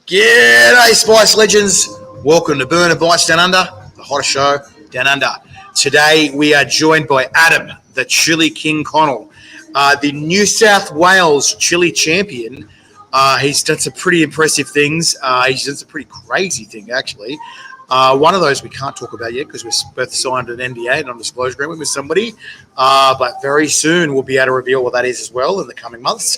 G'day, Spice Legends. Welcome to Burn and Bites Down Under, the hottest show down under. Today, we are joined by Adam, the Chilli King Connell, the New South Wales Chilli Champion. He's done some pretty impressive things. He's done some pretty crazy things, actually. One of those we can't talk about yet because we've both signed an NDA, non-disclosure agreement with somebody. But very soon, we'll be able to reveal what that is as well in the coming months.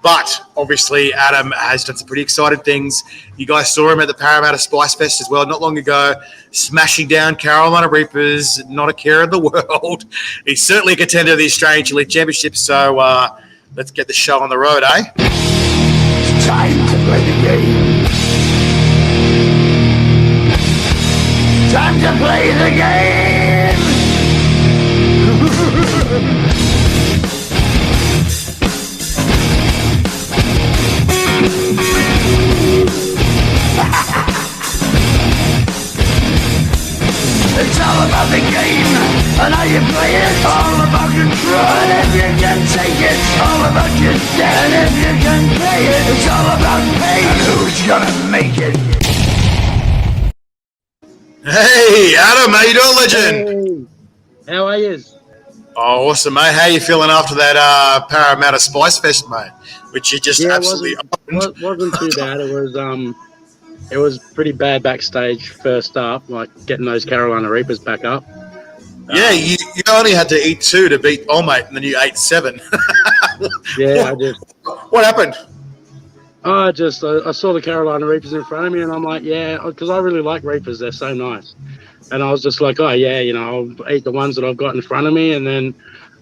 But obviously, Adam has done some pretty exciting things. You guys saw him at the Parramatta Spice Fest as well not long ago, smashing down Carolina Reapers, not a care in the world. He's certainly a contender of the Australian Chilli Championship. So let's get the show on the road, eh? It's time to play the game. Time to play the game. It's all about the game and how you play it. All about control, and if you can take it, all about your stand. And if you can play it, it's all about pain. And who's gonna make it? Hey, Adam, how you doing, legend? Hey, how are you? Oh, awesome, mate. How you feeling after that Parramatta Spice Fest, mate? Which you just absolutely opened. Wasn't too bad. It was pretty bad backstage first up, like getting those Carolina Reapers back up. Yeah, you only had to eat 2 to beat Mate, and then you ate 7. Yeah, What happened? I saw the Carolina Reapers in front of me, and I'm like, yeah, because I really like Reapers. They're so nice. And I was just like, oh, yeah, I'll eat the ones that I've got in front of me. And then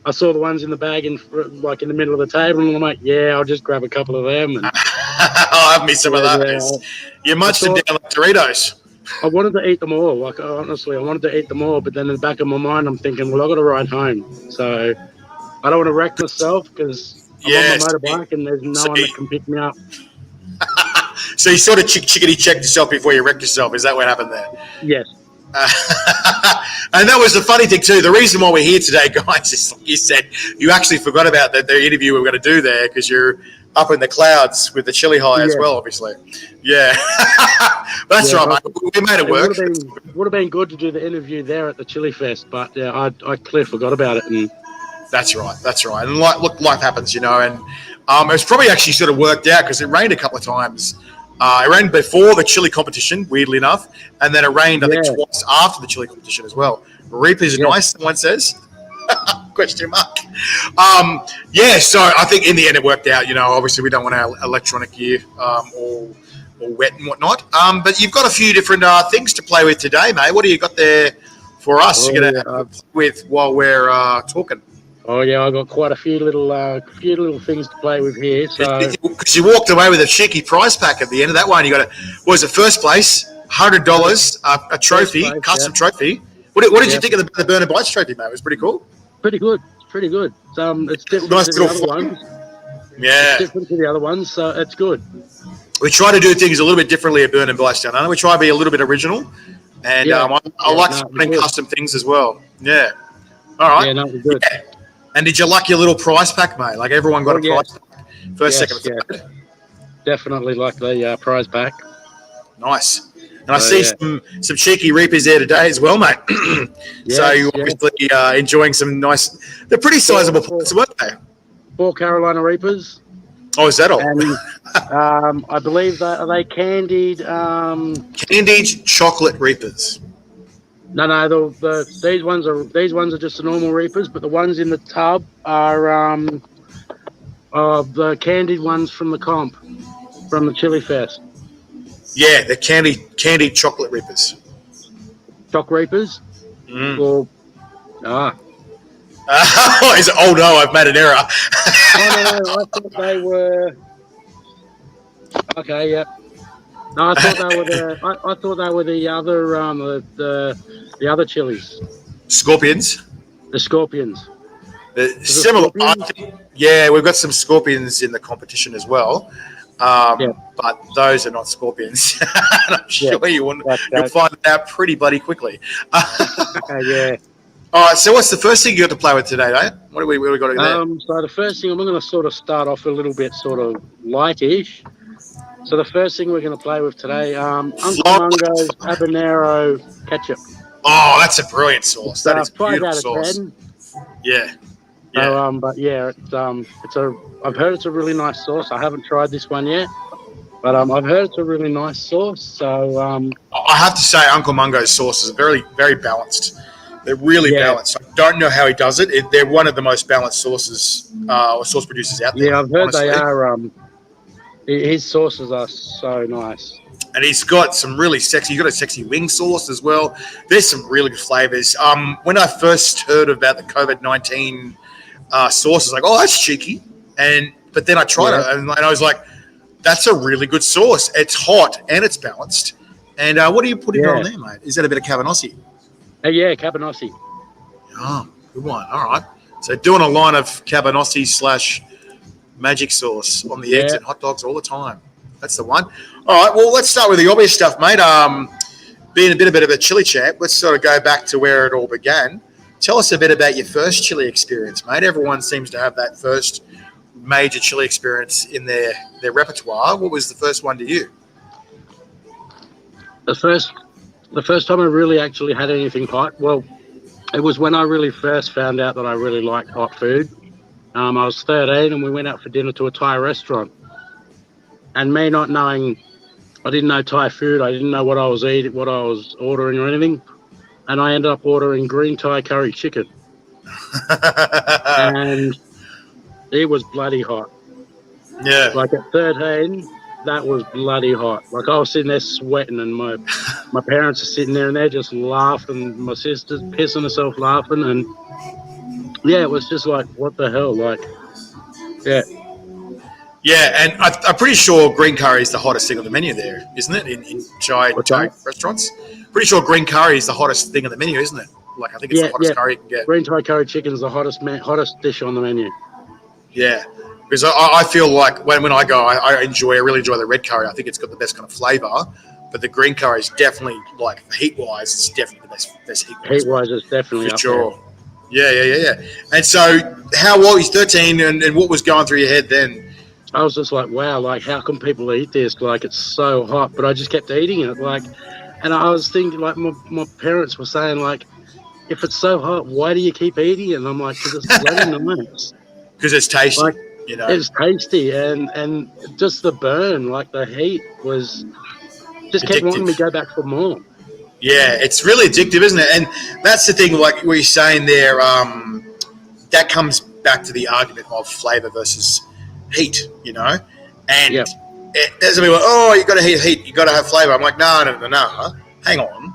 I saw the ones in the bag, in the middle of the table, and I'm like, yeah, I'll just grab a couple of them. And I'll have me some of those. You munched them down like Doritos. I wanted to eat them all. Like, honestly, I wanted to eat them all. But then in the back of my mind, I'm thinking, well, I've got to ride home. So I don't want to wreck myself because I'm on my motorbike and there's no one that can pick me up. So you sort of chickadee checked yourself before you wrecked yourself. Is that what happened there? Yes. And that was the funny thing too. The reason why we're here today, guys, is like you said, you actually forgot about the interview we were going to do there because you're up in the clouds with the chili high as well, obviously. Yeah. That's right, mate. We made it work. Would have been good to do the interview there at the Chili Fest, but yeah, I clearly forgot about it. And That's right. And life happens, and it was probably actually sort of worked out because it rained a couple of times. It rained before the chili competition, weirdly enough, and then it rained, I think, twice after the chili competition as well. Reapers are nice, someone says. Question mark. So I think in the end it worked out. Obviously we don't want our electronic gear all wet and whatnot. But you've got a few different things to play with today, mate. What do you got there for us? You're going to play with while we're talking. Oh yeah, I got quite a few little things to play with here. So because you walked away with a cheeky prize pack at the end of that one. You got first place, $100, a trophy, custom trophy. What did you think of the Burn and Bites trophy, mate? It was pretty cool. Pretty good. It's different nice to the other ones. Yeah, it's different to the other ones, so it's good. We try to do things a little bit differently at Burn and Bites Down Under. We try to be a little bit original, and I like putting custom things as well. Yeah. All right. Yeah, no, it's good. Yeah. And did you like your little prize pack, mate? Like everyone got a prize pack. First, second, third. Definitely like the prize pack. Nice. And I see some cheeky Reapers there today as well, mate. So you're obviously enjoying some nice... They're pretty sizable points, weren't they? 4 Carolina Reapers. Oh, is that all? And I believe are they candied... Candied chocolate Reapers. No. These ones are just the normal Reapers, but the ones in the tub are the candied ones from the comp, from the Chili Fest. Yeah, the candied chocolate Reapers. Choc Reapers? Oh, no, I've made an error. No, I thought they were... Okay, yep. No, I thought they were I thought they were the other the other chilies. Scorpions. The Scorpions. Similar. Yeah, we've got some Scorpions in the competition as well. But those are not Scorpions. I'm sure you'll find that out pretty bloody quickly. Yeah. All right, so what's the first thing you got to play with today, mate? What do we got to do there? So the first thing, I'm going to sort of start off a little bit sort of lightish. So the first thing we're going to play with today, Uncle Florida. Mungo's habanero ketchup. Oh, that's a brilliant sauce. That is a 5 beautiful out of sauce. 10. Yeah. So, but yeah, I've heard it's a really nice sauce. I haven't tried this one yet, but I've heard it's a really nice sauce. So I have to say, Uncle Mungo's sauces are very, very balanced. They're really balanced. I don't know how he does it. They're one of the most balanced sauces or sauce producers out there. Yeah, I've heard honestly. they are. His sauces are so nice. And he's got some really sexy. He's got a sexy wing sauce as well. There's some really good flavors. When I first heard about the COVID-19 sauce, I was like, oh, that's cheeky. But then I tried it, and I was like, that's a really good sauce. It's hot and it's balanced. And what are you putting on there, mate? Is that a bit of cabanossi? Yeah, cabanossi. Oh, good one. All right. So doing a line of cabanossi / magic sauce on the eggs and hot dogs all the time. That's the one. All right. Well, let's start with the obvious stuff, mate. Being a bit of a chili champ, let's sort of go back to where it all began. Tell us a bit about your first chili experience, mate. Everyone seems to have that first major chili experience in their repertoire. What was the first one to you? The first time I really actually had anything hot, well, it was when I really first found out that I really liked hot food. I was 13 and we went out for dinner to a Thai restaurant. And me not knowing, I didn't know Thai food. I didn't know what I was eating, what I was ordering or anything. And I ended up ordering green Thai curry chicken. And it was bloody hot. Yeah. Like at 13, that was bloody hot. Like I was sitting there sweating and my parents are sitting there and they're just laughing. My sister's pissing herself laughing. And yeah, it was just like, what the hell? Like, yeah. Yeah, and I'm pretty sure green curry is the hottest thing on the menu there, isn't it? In Thai restaurants. Pretty sure green curry is the hottest thing on the menu, isn't it? Like I think it's the hottest curry you can get. Green Thai curry chicken is the hottest dish on the menu. Yeah, because I feel like when I go, I really enjoy the red curry. I think it's got the best kind of flavour. But the green curry is definitely, like heat-wise, it's definitely the best heat-wise. Heat-wise, it's definitely for up sure. There. Yeah. And so, how old? He's 13, and what was going through your head then? I was just like, wow, like, how can people eat this? Like, it's so hot. But I just kept eating it. Like, and I was thinking, like, my parents were saying, like, if it's so hot, why do you keep eating it? And I'm like, because it's bloody nice. Because it's tasty, like, you know. It's tasty. And just the burn, like, the heat was just kept wanting me to go back for more. Yeah, it's really addictive, isn't it? And that's the thing, like what you're saying there, that comes back to the argument of flavour versus heat, you know? And there's people like, oh, you got to heat, you got to have flavour. I'm like, no. Hang on.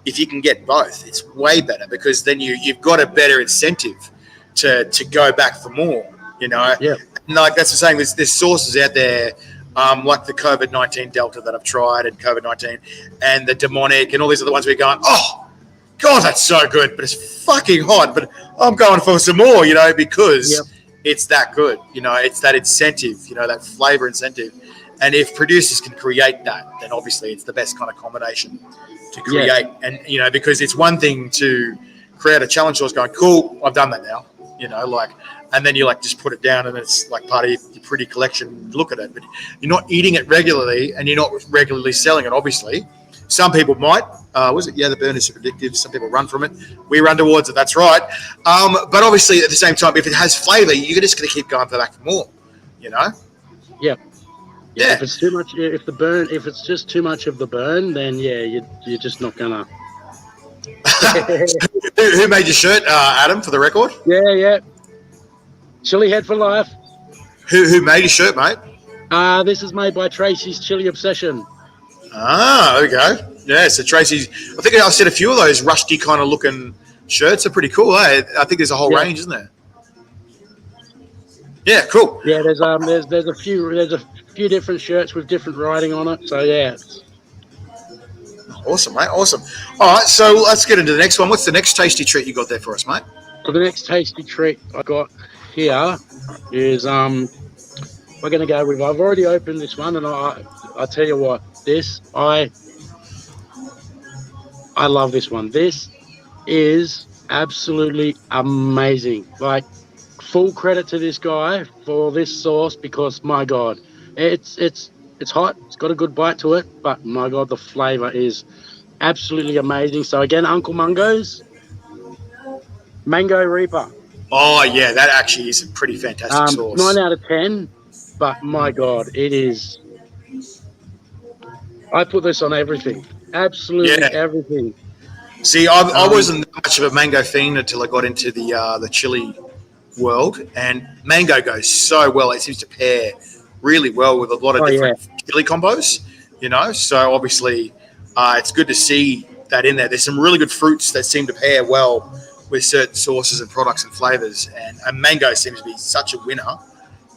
If you can get both, it's way better because then you've got a better incentive to go back for more, you know? Yeah. And like that's the saying, there's sources out there, like the COVID-19 Delta that I've tried and COVID-19 and the demonic and all these other ones where you're going, oh, God, that's so good, but it's fucking hot, but I'm going for some more, you know, because it's that good, you know, it's that incentive, you know, that flavor incentive. And if producers can create that, then obviously it's the best kind of combination to create. Yeah. And, you know, because it's one thing to create a challenge source going, cool, I've done that now, you know, like, and then you like just put it down and it's like part of your pretty collection, look at it, but you're not eating it regularly and you're not regularly selling it, obviously. Some people might, the burn is super addictive. Some people run from it. We run towards it. That's right. But obviously, at the same time, if it has flavour, you're just going to keep going back for more. You know. Yeah. Yeah. If it's too much, if it's just too much of the burn, then you're just not gonna. Who made your shirt, Adam? For the record. Yeah. Chili Head for life. Who made your shirt, mate? This is made by Tracy's Chili Obsession. Ah, there we go. Yeah, so Tracy's. I think I've seen a few of those rusty kind of looking shirts. Are pretty cool, eh? I think there's a whole range, isn't there? Yeah, cool. Yeah, there's a few different shirts with different writing on it. So yeah. Awesome, mate. Awesome. All right, so let's get into the next one. What's the next tasty treat you got there for us, mate? So the next tasty treat I got here is we're going to go with. I've already opened this one, and I tell you what, I love this one. This is absolutely amazing. Like, full credit to this guy for this sauce because my God, it's It's hot. It's got a good bite to it, but my God, the flavour is absolutely amazing. So again, Uncle Mungo's Mango Reaper. Oh yeah, that actually is a pretty fantastic sauce. 9 out of 10, but my God, it is. I put this on everything. Absolutely everything. See, I wasn't much of a mango fiend until I got into the chili world, and mango goes so well. It seems to pair really well with a lot of different chili combos, you know. So obviously, it's good to see that in there. There's some really good fruits that seem to pair well with certain sauces and products and flavors, and mango seems to be such a winner.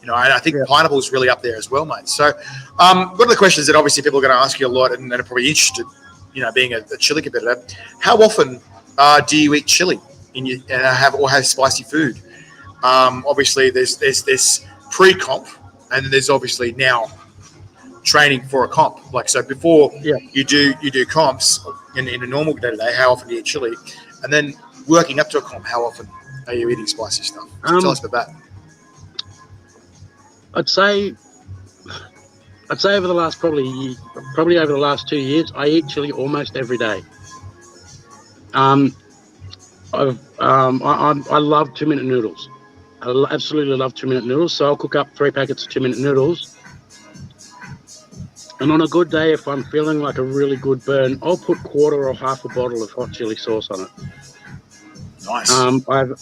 You know, and I think pineapple is really up there as well, mate. So, one of the questions that obviously people are going to ask you a lot and are probably interested, you know, being a chili competitor, how often do you eat chili and have spicy food? Obviously, there's this pre-comp, and then there's obviously now training for a comp. Like, so before you do comps in a normal day, how often do you eat chili? And then working up to a comp, how often are you eating spicy stuff? So tell us about that. I'd say over the last probably over the last 2 years, I eat chili almost every day. I love 2-minute noodles. I absolutely love 2-minute noodles. So I'll cook up 3 packets of 2-minute noodles. And on a good day, if I'm feeling like a really good burn, I'll put quarter or half a bottle of hot chili sauce on it. Nice.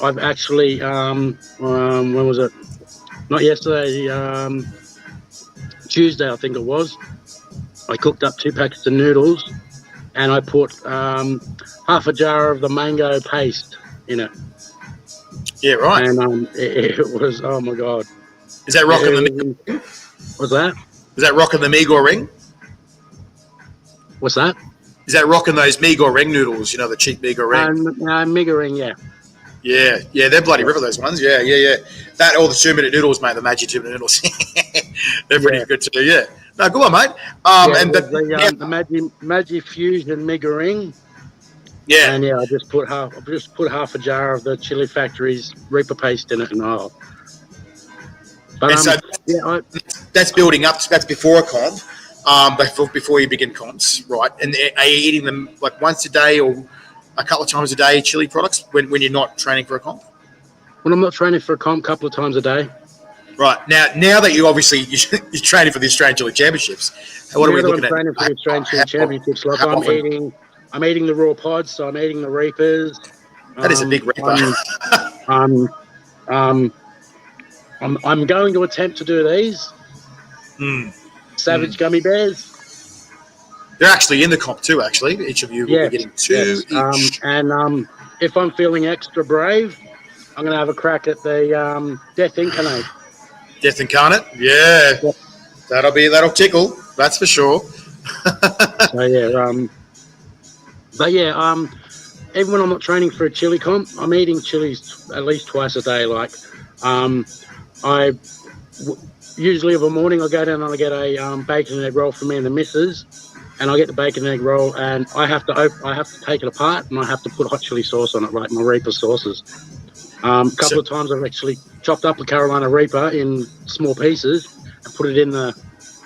I've actually when was it? Not yesterday. Tuesday, I think it was. I cooked up 2 packets of noodles, and I put half a jar of the mango paste in it. Yeah, right. And it was, oh my God. Is that rocking the Migor? What's that? Is that rocking the Migor ring? What's that? Is that rocking those Migor ring noodles? You know, the cheap Migor ring. Migor ring, yeah. Yeah, they're bloody ripper, those ones. Yeah. That or the 2-minute noodles, mate. The Maggi 2-minute noodles. They're pretty good too. Yeah. No, good one, mate. And the Maggi Fusion Migor ring. Yeah. And I just put half a jar of the Chili Factory's Reaper paste in it, and But so that's building up. That's before a comp. Before you begin comps, right? And are you eating them like once a day or a couple of times a day, chili products, when you're not training for a comp? When I'm not training for a comp, a couple of times a day. Right. Now that you're training for the Australian Chilli Championships, what are we looking at? Training for the Australian Chilli Championships, like I'm eating the raw pods, so I'm eating the Reapers. That is a big Reaper. I'm going to attempt to do these. Savage Gummy Bears. They're actually in the comp too, actually. Each of you will be getting 2 each. And if I'm feeling extra brave, I'm going to have a crack at the Death Incarnate. Death Incarnate? Yeah. That'll tickle. That's for sure. Even when I'm not training for a chili comp, I'm eating chilies at least twice a day. Like, usually of a morning I go down and I get a bacon and egg roll for me and the missus, and I get the bacon and egg roll, and I have to take it apart, and I have to put hot chili sauce on it, like my Reaper sauces. A couple of times I've actually chopped up the Carolina Reaper in small pieces and put it in the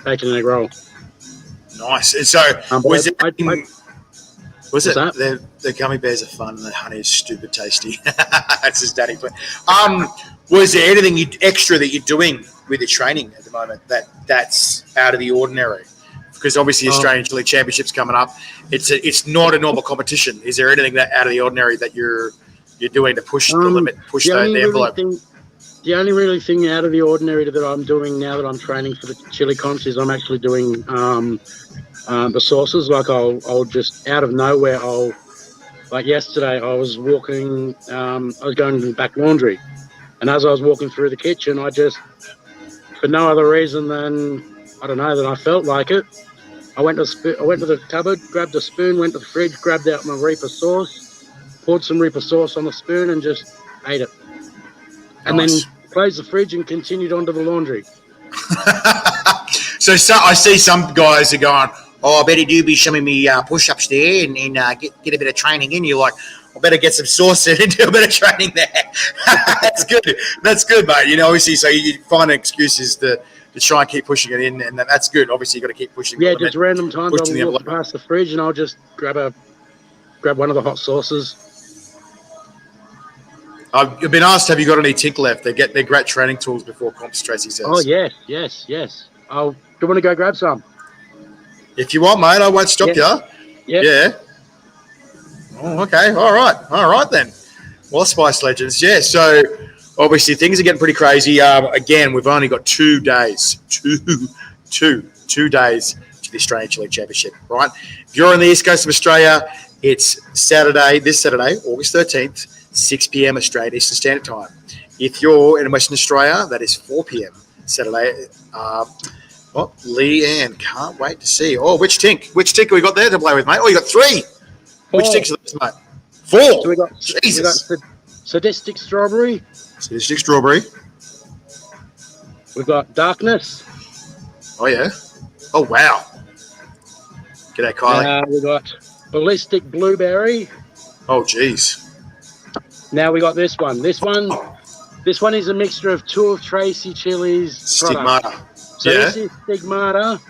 bacon and egg roll. Nice. And so the gummy bears are fun, and the honey is stupid tasty. That's his daddy plan. Was there anything extra that you're doing with your training at the moment that's out of the ordinary? Because obviously Australian Chilli Championships coming up. It's not a normal competition. Is there anything that out of the ordinary that you're doing to push the limit, push the envelope? The only really thing out of the ordinary that I'm doing now that I'm training for the chili comps is I'm actually doing the sauces. Like I'll just out of nowhere, like yesterday I was walking, I was going to the back laundry, and as I was walking through the kitchen, I just, for no other reason than that I felt like it, I went to the cupboard, grabbed a spoon, went to the fridge, grabbed out my Reaper sauce, poured some Reaper sauce on the spoon, and just ate it. And then closed the fridge and continued on to the laundry. So I see some guys are going, I bet he'd be showing me push-ups there and get a bit of training in. You're like, I better get some sauce in and do a bit of training there. That's good. That's good, mate. You know, obviously, so you find excuses to to try and keep pushing it in, and that's good. Obviously, you got to keep pushing. Yeah, just random times pushing the I'll walk envelope. past the fridge and I'll just grab one of the hot sauces. I've been asked, have you got any tink left? They're great training tools before comps, Tracy says. Oh, yes. Do you want to go grab some? If you want, mate, I won't stop you. Yep. Yeah. Oh, okay. All right then. Well, Spice Legends. Yeah, so obviously things are getting pretty crazy. Again, we've only got 2 days. Two days to the Australian Chilli Championship, right? If you're on the east coast of Australia, it's this Saturday, August 13th, 6 p.m. Australian Eastern Standard Time. If you're in Western Australia, that is 4 p.m. Saturday. Leanne, can't wait to see. Oh, which tink have we got there to play with, mate? Oh, you got 3. 4. Which tinks are those, mate? 4. So we got Sadistic Strawberry. Sadistic Strawberry. We've got Darkness. Oh, yeah. Oh, wow. G'day, Kylie. We got Ballistic Blueberry. Oh, geez. Now we got this one. This one is a mixture of 2 of Tracy Chilli's Stigmata. products. So this is Stigmata,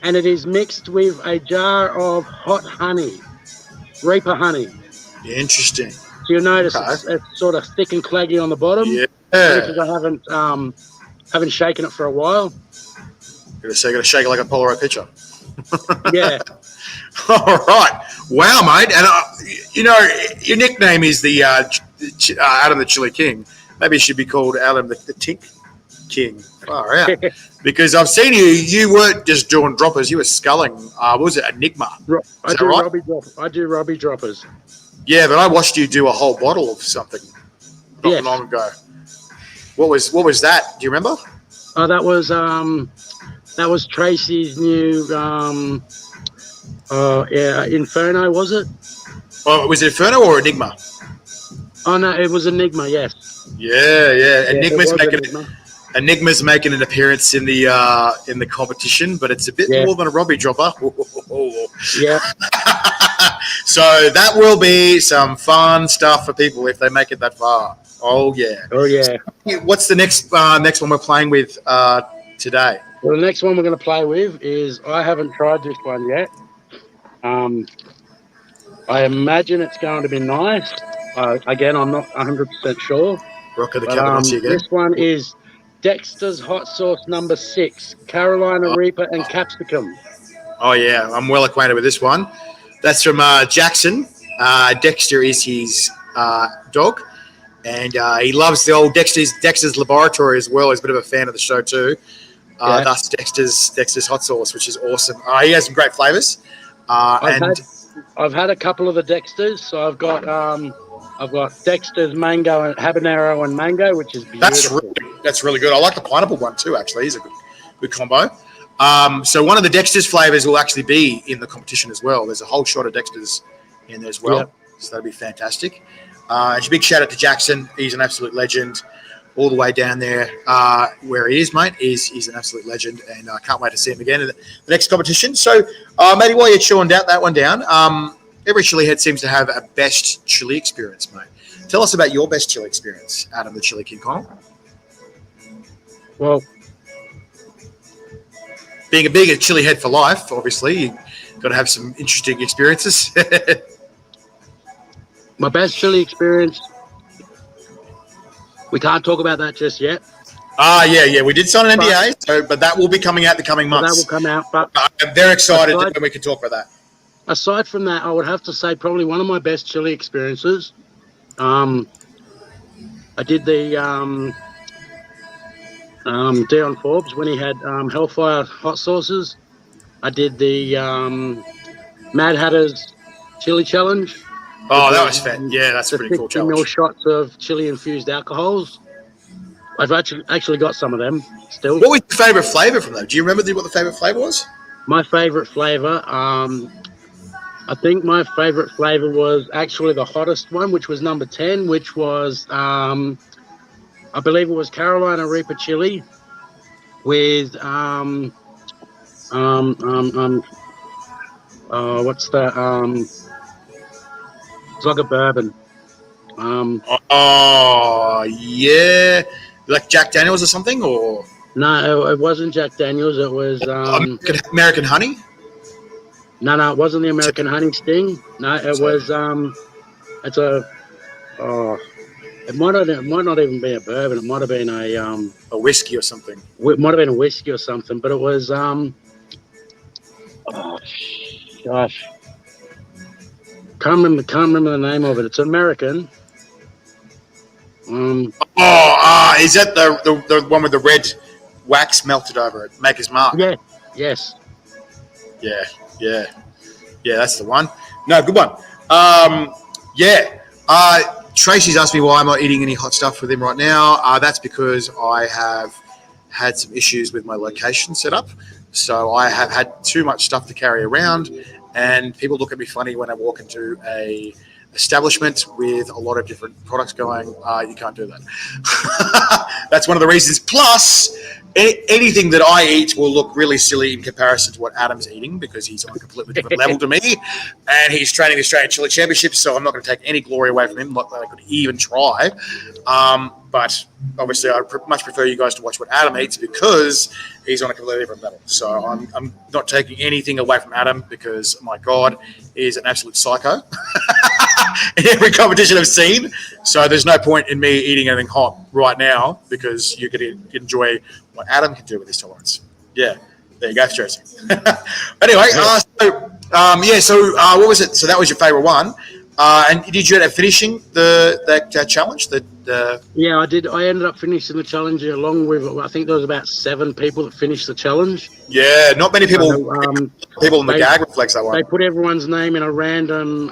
and it is mixed with a jar of hot honey, Reaper honey. Interesting. So you'll notice it's sort of thick and claggy on the bottom. Yeah. Because I haven't shaken it for a while. Got to shake it like a Polaroid picture. Yeah. All right. Wow, mate. And, your nickname is the Adam the Chilli King. Maybe it should be called Adam the Tink King. Far out. Because I've seen you weren't just doing droppers, you were sculling. What was it, Enigma? I do Robbie droppers. Yeah, but I watched you do a whole bottle of something not long ago. What was that? Do you remember? Oh, that was Tracy's new Inferno, was it? Oh, was it Inferno or Enigma? Oh no, it was Enigma, yes. Yeah. Enigma. Enigma's making an appearance in the competition, but it's a bit more than a Robbie dropper. Yeah. So that will be some fun stuff for people if they make it that far. Oh yeah. What's the next one we're playing with today? Well, the next one we're going to play with is, I haven't tried this one yet. I imagine it's going to be nice. Again, I'm not 100% sure. Rock of the Cabanassi again. This one is Dexter's Hot Sauce number 6, Carolina Reaper and Capsicum. Oh, yeah. I'm well acquainted with this one. That's from Jackson. Dexter is his dog. And he loves the old Dexter's Laboratory as well. He's a bit of a fan of the show too. Thus Dexter's Hot Sauce, which is awesome. He has some great flavors. I've had a couple of the Dexters. So I've got Dexter's Mango and Habanero and Mango, which is beautiful. That's really good. I like the pineapple one too, actually. It's a good combo. So one of the Dexter's flavors will actually be in the competition as well. There's a whole shot of Dexter's in there as well. Yep. So that'll be fantastic. It's a big shout out to Jackson. He's an absolute legend. All the way down there where he is, mate. He's an absolute legend, and I can't wait to see him again in the next competition. So, matey, while you're chewing that one down, every chili head seems to have a best chili experience, mate. Tell us about your best chili experience, Adam the Chilli King Connell. Well, being a big chili head for life, obviously, you've got to have some interesting experiences. My best chili experience, we can't talk about that just yet. Yeah. We did sign an NDA, but that will be coming out the coming months. That will come out. But I'm very excited when we can talk about that. Aside from that, I would have to say probably one of my best chili experiences. I did the Dion Forbes when he had Hellfire hot sauces. I did the Mad Hatter's chili challenge. Oh, that was fun. Yeah, that's a pretty cool challenge. 50 ml shots of chili-infused alcohols. I've actually got some of them still. What was your favourite flavour from them? Do you remember what the favourite flavour was? My favourite flavour, I think my favourite flavour was actually the hottest one, which was number 10, which was, I believe it was Carolina Reaper chili with, what's that, it's like a bourbon. Yeah. Like Jack Daniels or something, or? No, it wasn't Jack Daniels. It was American Honey? no, it wasn't the American Honey Sting. No, it was it's a it might not even be a bourbon. It might have been A whiskey or something. it might have been a whiskey or something. But it was oh gosh, can't remember the name of it. It's American. Is that the one with the red wax melted over it? Maker's Mark. Yeah. Yes. Yeah, that's the one. No, good one. Tracy's asked me why I'm not eating any hot stuff with him right now. That's because I have had some issues with my location setup. So I have had too much stuff to carry around, and people look at me funny when I walk into a establishment with a lot of different products going. You can't do that. That's one of the reasons. Plus, anything that I eat will look really silly in comparison to what Adam's eating, because he's on a completely different level to me, and he's training the Australian Chilli Championship, so I'm not going to take any glory away from him, not that I could even try. But obviously, I much prefer you guys to watch what Adam eats, because he's on a completely different level. So I'm not taking anything away from Adam, because, my God, he is an absolute psycho in every competition I've seen. So there's no point in me eating anything hot right now, because you can enjoy what Adam can do with his tolerance. Yeah, there you go, Tracy. Anyway, so what was it? So that was your favourite one. And did you end up finishing that challenge? Yeah, I did. I ended up finishing the challenge along with, I think there was about 7 people that finished the challenge. Yeah, not many people. People in the gag reflects that one. They put everyone's name in a random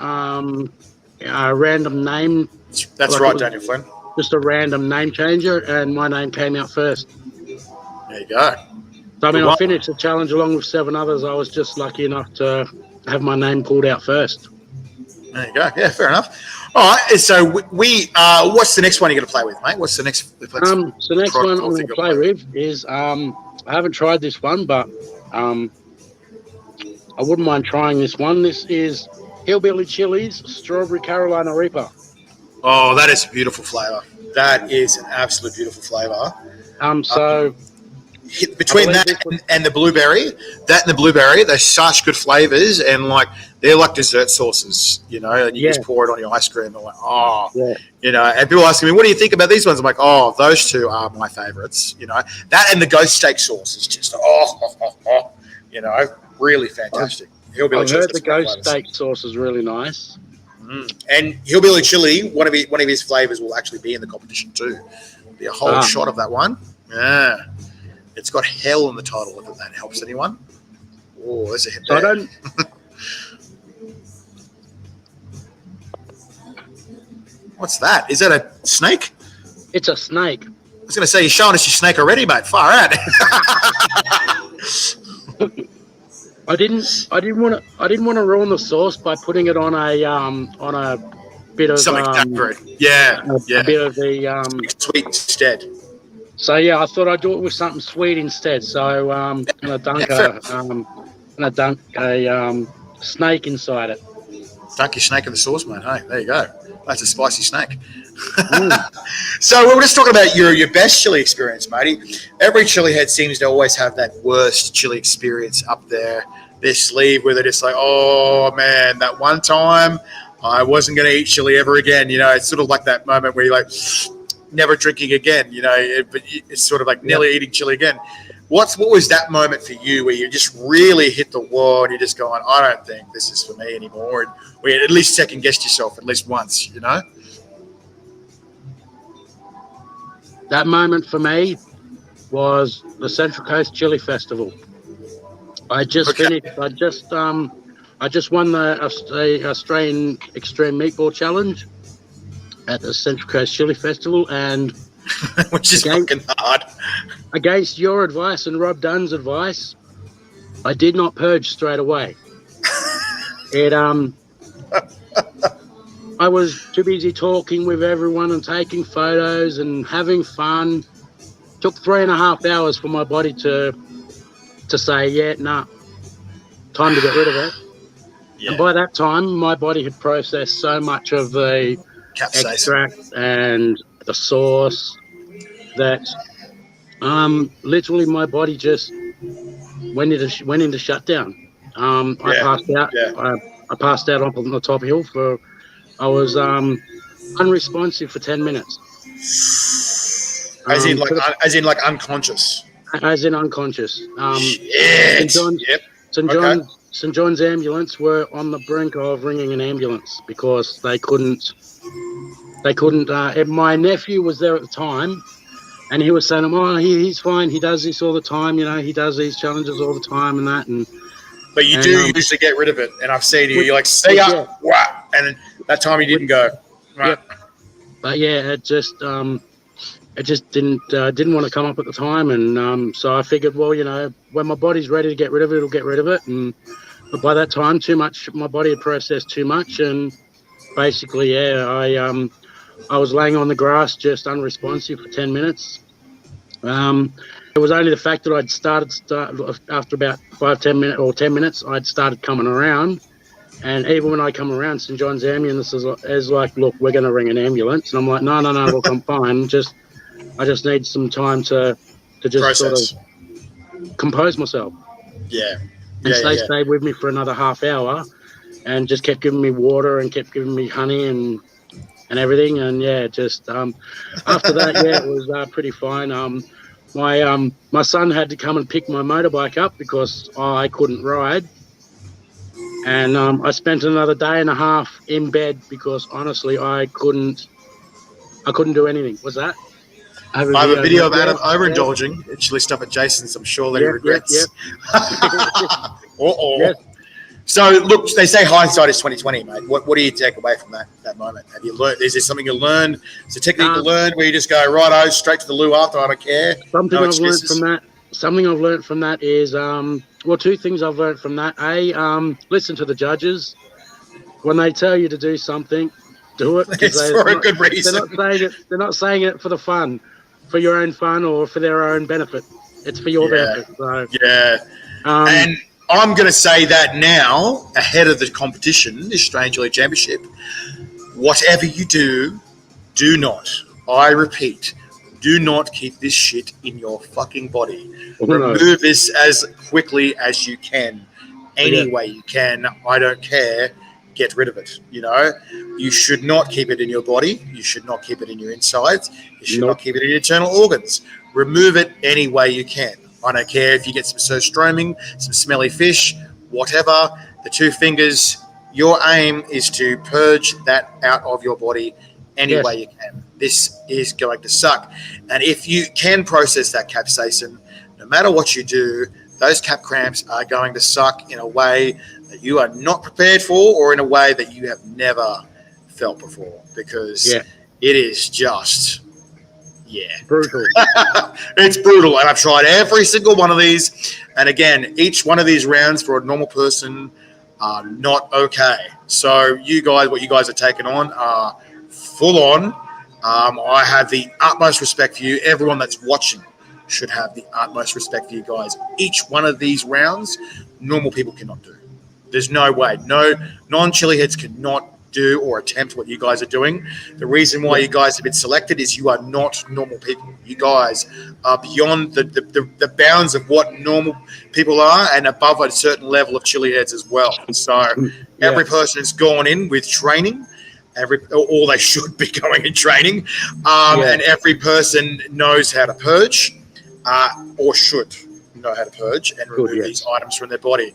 name. That's right, Daniel Flynn. Just a random name changer, and my name came out first. There you go. So, I mean, I finished the challenge along with 7 others. I was just lucky enough to have my name pulled out first. There you go. Yeah, fair enough. All right. So what's the next one you're going to play with, mate? What's the next? So the next one I'm going to play with is I haven't tried this one, but I wouldn't mind trying this one. This is Hillbilly Chili's Strawberry Carolina Reaper. Oh, that is a beautiful flavour. That is an absolute beautiful flavour. Between that and the blueberry, they're such good flavors, and they're like dessert sauces, and you just pour it on your ice cream. And and people asking me, what do you think about these ones? I'm like, those two are my favorites. That and the ghost steak sauce is just really fantastic. I've heard the ghost steak sauce is really nice. And Hillbilly Chili, one of his flavors will actually be in the competition too. There'll be a whole shot of that one. Yeah. It's got hell in the title, if that helps anyone. Oh, there's a hit there. What's that? Is that a snake? It's a snake. I was going to say, you're showing us your snake already, mate. Far out. I didn't want to ruin the sauce by putting it on a bit of something a bit of the sweet instead. So I thought I'd do it with something sweet instead. So I'm gonna dunk a snake inside it. Dunk your snake in the sauce, mate. Hey, there you go. That's a spicy snake. So we were just talking about your best chili experience, matey. Every chili head seems to always have that worst chili experience up their sleeve, where they're just like, oh man, that one time I wasn't going to eat chili ever again. It's sort of like that moment where you're like, never drinking again, but it's sort of like nearly eating chili again. What was that moment for you where you just really hit the wall and you're just going, I don't think this is for me anymore, and where you at least second-guessed yourself at least once, That moment for me was the Central Coast Chili Festival. I just finished. I just won the Australian Extreme Meatball Challenge at the Central Coast Chili Festival, and which is fucking hard. Against your advice and Rob Dunn's advice, I did not purge straight away. I was too busy talking with everyone and taking photos and having fun. Took 3.5 hours for my body to say, time to get rid of it. Yeah. And by that time, my body had processed so much of the extract and the sauce that Literally, my body just went into shutdown. I passed out. Yeah. I passed out up on the top hill I was unresponsive for 10 minutes. As in like unconscious. As in unconscious. Shit. St. John's ambulance were on the brink of ringing an ambulance because they couldn't. My nephew was there at the time, and he was saying, "Oh, he's fine. He does this all the time. You know, he does these challenges all the time and that." But you usually get rid of it, and I've seen you're like, "See ya," wow, and that time you didn't go. Right. Yep. But yeah, it just didn't want to come up at the time, and so I figured, well, you know, when my body's ready to get rid of it, it'll get rid of it. But by that time, my body had processed too much, and basically, I was laying on the grass, just unresponsive for 10 minutes. It was only the fact that I'd started after about 10 minutes, I'd started coming around. And even when I come around, St. John's ambulance is like, "Look, we're going to ring an ambulance." And I'm like, no, look, I'm fine. I just need some time to just process. sort of compose myself. Yeah. And they stayed with me for another half hour and just kept giving me water and kept giving me honey and everything. And just after that, it was pretty fine. My son had to come and pick my motorbike up because I couldn't ride. And I spent another day and a half in bed because honestly I couldn't do anything. What's that? I have a video of Adam overindulging in chili stuff at Jason's. I'm sure that he regrets. Yes. So look, they say hindsight is 20/20, mate. What do you take away from that moment? Have you learned? Is there something you learned? Is it a technique you learned where you just go righto straight to the loo after? I don't care. Something I've learned from that is two things I've learned from that. Listen to the judges when they tell you to do something. Do it. It's for a good reason. They're not saying it for the fun, for your own fun or for their own benefit. It's for your benefit. So, and I'm going to say that now, ahead of the competition, the Australian Chilli Championship, whatever you do, do not, I repeat, do not keep this shit in your fucking body. Remove this as quickly as you can, any way you can. I don't care. Get rid of it. You know, you should not keep it in your body. You should not keep it in your insides. You should not keep it in your internal organs. Remove it any way you can. I don't care if you get some surstroming, some smelly fish, whatever. The 2 fingers, your aim is to purge that out of your body any way you can. This is going to suck. And if you can process that capsaicin, no matter what you do, those cap cramps are going to suck in a way that you are not prepared for or in a way that you have never felt before because it is just... brutal. It's brutal, and I've tried every single one of these. And again, each one of these rounds for a normal person are not okay. So you guys, what you guys are taking on are full on. I have the utmost respect for you. Everyone that's watching should have the utmost respect for you guys. Each one of these rounds, normal people cannot do. There's no way. No non-chili heads cannot do or attempt what you guys are doing. The reason why you guys have been selected is you are not normal people. You guys are beyond the bounds of what normal people are and above a certain level of chili heads as well. So every person has gone in with training, or they should be going in training, and every person knows how to purge or should know how to purge and remove these items from their body.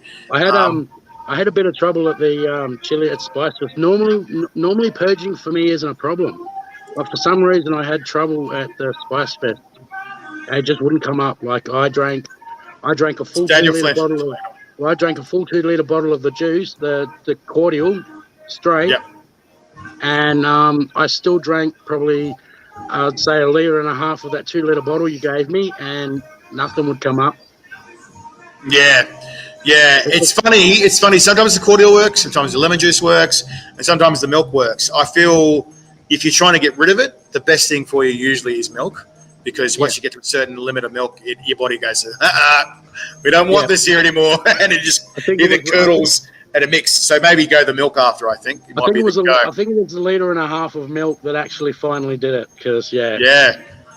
I had a bit of trouble at the chili at Spice Fest. Normally purging for me isn't a problem, but for some reason I had trouble at the Spice Fest. It just wouldn't come up. Like I drank a full 2-liter bottle. I drank a full 2-liter bottle of the juice, the cordial, straight, and I still drank probably, I'd say, 1.5 liters of that 2-liter bottle you gave me, and nothing would come up. Yeah, it's funny. Sometimes the cordial works, sometimes the lemon juice works, and sometimes the milk works. I feel if you're trying to get rid of it, the best thing for you usually is milk, because once you get to a certain limit of milk, your body goes, we don't want this here anymore, and it just either curdles and it mix. So maybe go the milk after. I think it was 1.5 liters of milk that actually finally did it. Because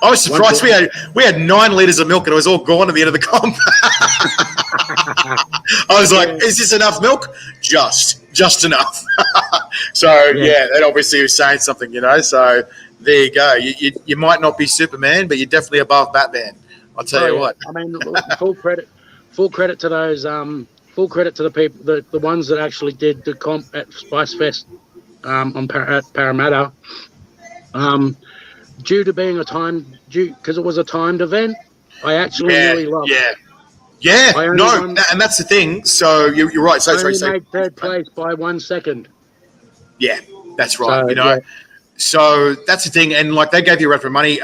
I was surprised. We had 9 litres of milk and it was all gone at the end of the comp. I was like, is this enough milk? Just enough. So, that obviously was saying something, So there you go. You might not be Superman, but you're definitely above Batman. I'll tell you what. I mean, full credit to those, full credit to the people, the ones that actually did the comp at Spice Fest at Parramatta. Due to being because it was a timed event, I actually really loved it. Yeah, and that's the thing. So you're right. So I made third place by 1 second. Yeah, that's right. So that's the thing, and like they gave you a run for money.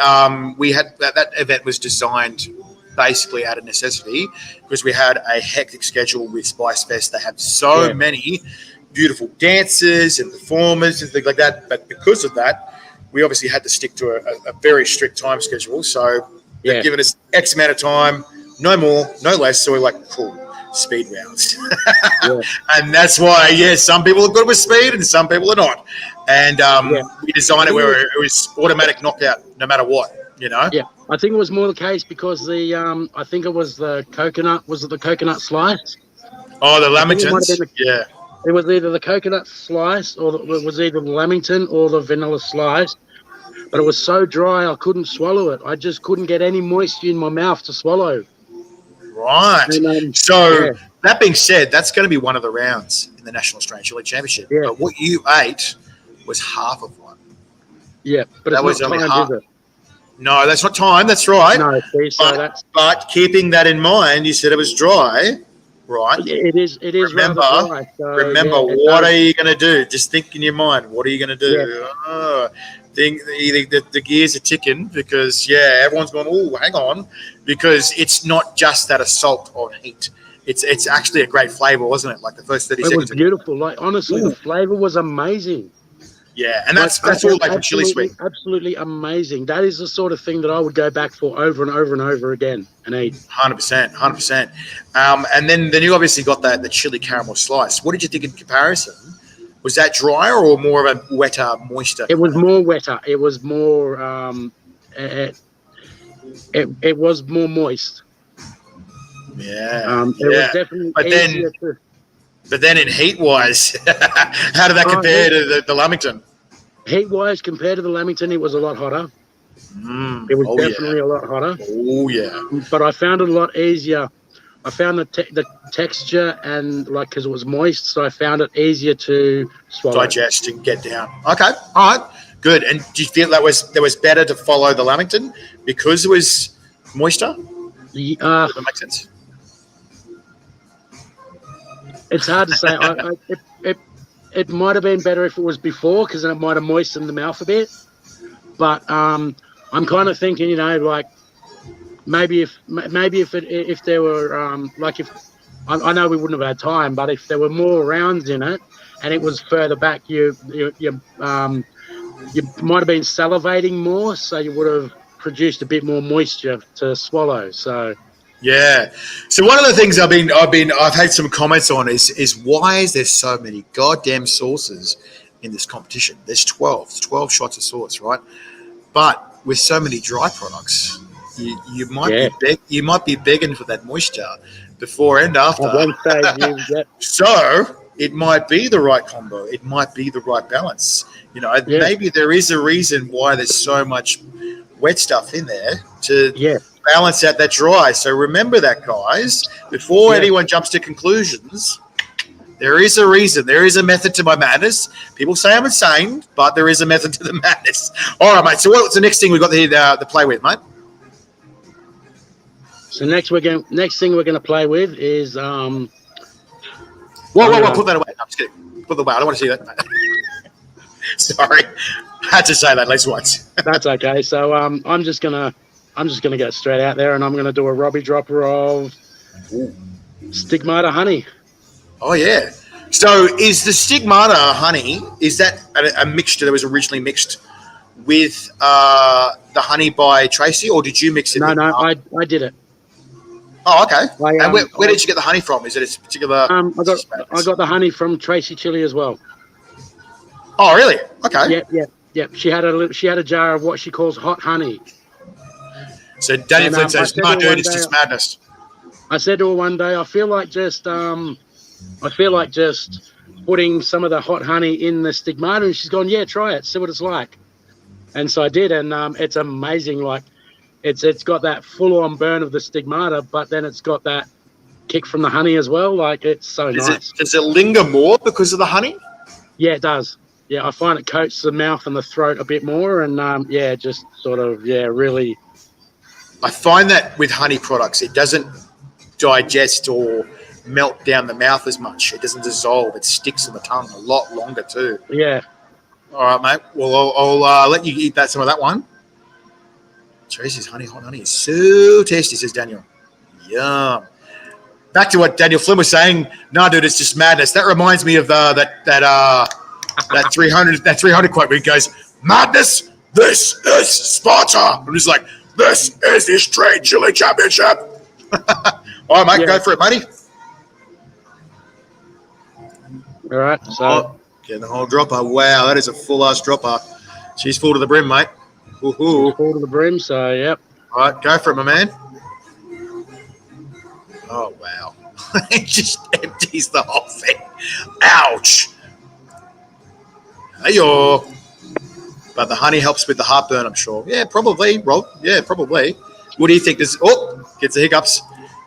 We had that event was designed basically out of necessity because we had a hectic schedule with Spice Fest. They had so many beautiful dancers and performers and things like that. But because of that, we obviously had to stick to a very strict time schedule. So they've given us X amount of time. No more, no less. So we're like, cool, speed rounds. And that's why, some people are good with speed and some people are not. And we designed it where it was automatic knockout no matter what, Yeah, I think it was more the case because I think it was the coconut. Was it the coconut slice? Oh, the Lamingtons. It was either the coconut slice or it was either the Lamington or the vanilla slice. But it was so dry I couldn't swallow it. I just couldn't get any moisture in my mouth to swallow. Right. And, that being said, that's going to be one of the rounds in the National Australian Chilli Championship. Yeah. But what you ate was half of one. Yeah, but that was only half. Is it? No, that's not time. That's right. No, see, but keeping that in mind, you said it was dry, right? It is. Remember, dry, what are you going to do? Just think in your mind. What are you going to do? Yeah. Oh, the gears are ticking because everyone's going, oh, hang on, because it's not just that assault on heat. It's actually a great flavour, wasn't it? Like the first 30 seconds. It was beautiful. Like honestly, the flavour was amazing. Yeah, and that's all like a chili sweet. Absolutely amazing. That is the sort of thing that I would go back for over and over and over again and eat. 100%. And then you obviously got the chili caramel slice. What did you think in comparison? Was that drier or more of a wetter, moister? It was more wetter. It was more. It was more moist. Yeah. It was definitely. But then in heat-wise, how did that compare to the Lamington? Heat-wise, compared to the Lamington, it was a lot hotter. It was definitely a lot hotter. Oh, yeah. But I found it a lot easier. I found the texture and because it was moist, so I found it easier to swallow. Digest and get down. Okay, all right, good. And do you feel that was better to follow the Lamington because it was moister? Does that make sense? It's hard to say. It might have been better if it was before because then it might have moistened the mouth a bit. But I'm kind of thinking, maybe if there were if I know we wouldn't have had time, but if there were more rounds in it and it was further back, you might have been salivating more, so you would have produced a bit more moisture to swallow. So. Yeah. So one of the things I've had some comments on is why is there so many goddamn sauces in this competition? There's 12 shots of sauce, right? But with so many dry products, you might be begging for that moisture before and after. So it might be the right combo. It might be the right balance. Maybe there is a reason why there's so much wet stuff in there to balance out that dry. So remember that, guys. Before anyone jumps to conclusions, there is a reason. There is a method to my madness. People say I'm insane, but there is a method to the madness. All right, mate. So what's the next thing we've got to play with, mate? So next thing we're gonna play with is Whoa! Put that away. I'm just kidding. Put that away. I don't want to see that. Sorry, had to say that at least once. That's okay. So I'm just gonna go straight out there, and I'm gonna do a Robbie dropper of Stigmata honey. Oh yeah. So is the Stigmata honey? Is that a mixture that was originally mixed with the honey by Tracy, or did you mix it? No, I did it. Oh, okay. And where did you get the honey from? Is it a particular? I got the honey from Tracy Chilli as well. Oh, really? Okay. Yeah. She had a jar of what she calls hot honey. So Daniel Flynn I says, said "No, to her dude, one it's day- just madness." I said to her one day, I feel like just putting some of the hot honey in the stigmata, and she's gone, yeah, try it, see what it's like. And so I did, and it's amazing. Like it's got that full on burn of the stigmata, but then it's got that kick from the honey as well. Like it's so nice. Does it linger more because of the honey? Yeah, it does. Yeah, I find it coats the mouth and the throat a bit more, and just sort of really. I find that with honey products, it doesn't digest or melt down the mouth as much. It doesn't dissolve. It sticks in the tongue a lot longer too. Yeah. All right, mate. Well, I'll let you eat some of that one. Tracy's hot honey is so tasty, says Daniel. Yum. Back to what Daniel Flynn was saying. No, dude, it's just madness. That reminds me of that 300 quote where he goes, "Madness. This is Sparta." And he's like, "This is the Australian Chilli Championship." All right, mate, go for it, buddy. All right, so get the whole dropper. Wow, that is a full ass dropper. She's full to the brim, mate. Woohoo. full to the brim. So yep. All right, go for it, my man. Oh wow, it just empties the whole thing. Ouch. Hey-yo. But the honey helps with the heartburn, I'm sure. Yeah, probably, Rob. Yeah, probably. What do you think? Gets the hiccups.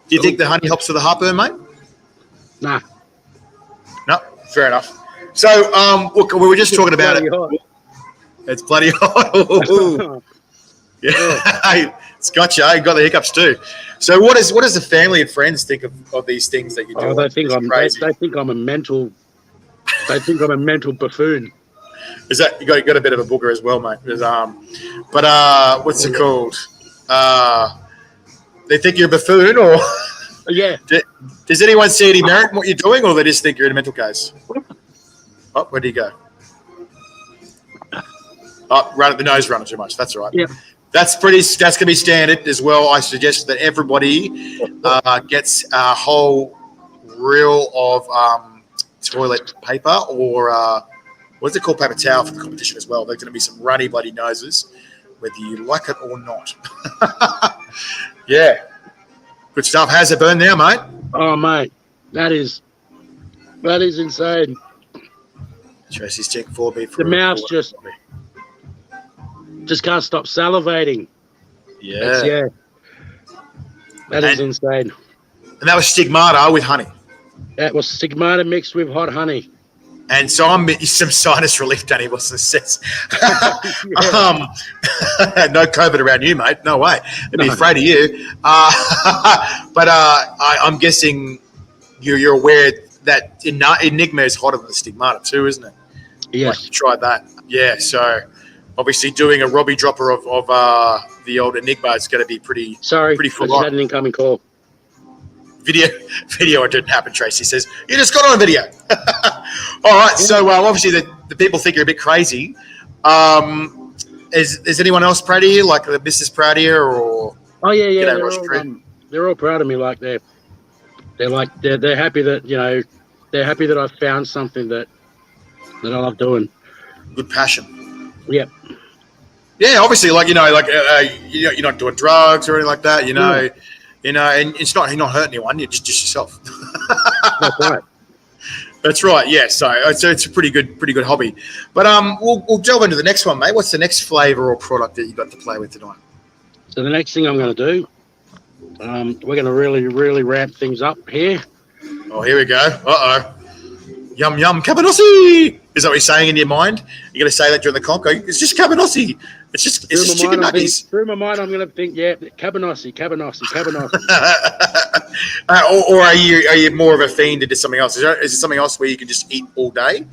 Do you think the honey helps with the heartburn, mate? Nah. No, fair enough. So, look, we were just talking about it. Hot. It's bloody hot. Yeah, it's gotcha. I got the hiccups too. So, what does the family and friends think of these things that you do? They think I'm a mental. They think I'm a mental buffoon. Is that you got a bit of a booger as well, mate? But what's it called? They think you're a buffoon, or yeah. Does anyone see any merit in what you're doing, or they just think you're in a mental case? Oh, where do you go? Oh, right at the nose running too much. That's all right. Yeah. That's gonna be standard as well. I suggest that everybody gets a whole reel of toilet paper or what's it called, paper towel for the competition as well. There's going to be some runny bloody noses, whether you like it or not. Yeah, good stuff. How's it burn now, mate? Oh, mate, that is insane. Tracy's checking 4B for the mouth just can't stop salivating. Yeah, that is insane. And that was stigmata with honey. That was stigmata mixed with hot honey. And so I'm some sinus relief, Danny Wilson says. No COVID around you, mate. No way. I'd be afraid of you. But I'm guessing you're aware that Enigma is hotter than the stigmata too, isn't it? Yes. Like you tried that. Yeah. So obviously doing a Robbie dropper of the old Enigma is going to be pretty full I just had an incoming call. Video, it didn't happen, Tracy says. You just got on video. All right, so obviously the people think you're a bit crazy. Is anyone else proud of you, like the Mrs. proud of you, or? Oh yeah, they're all proud of me. Like they're happy that they're happy that I've found something that I love doing. Good passion. Yep. Yeah, obviously, you're not doing drugs or anything like that. And it's not hurting anyone. You're just yourself. That's right. That's right. Yeah. So it's a pretty good hobby. But we'll delve into the next one, mate. What's the next flavour or product that you got to play with tonight? So the next thing I'm going to do, we're going to really, really ramp things up here. Oh, here we go. Uh-oh. Yum, yum, cabanossi. Is that what you're saying in your mind? You're going to say that during the comp? Go, it's just cabanossi. It's just chicken nuggets. Through my mind, I'm going to think, yeah, cabanossi. Or are you more of a fiend into something else? Is there something else where you can just eat all day?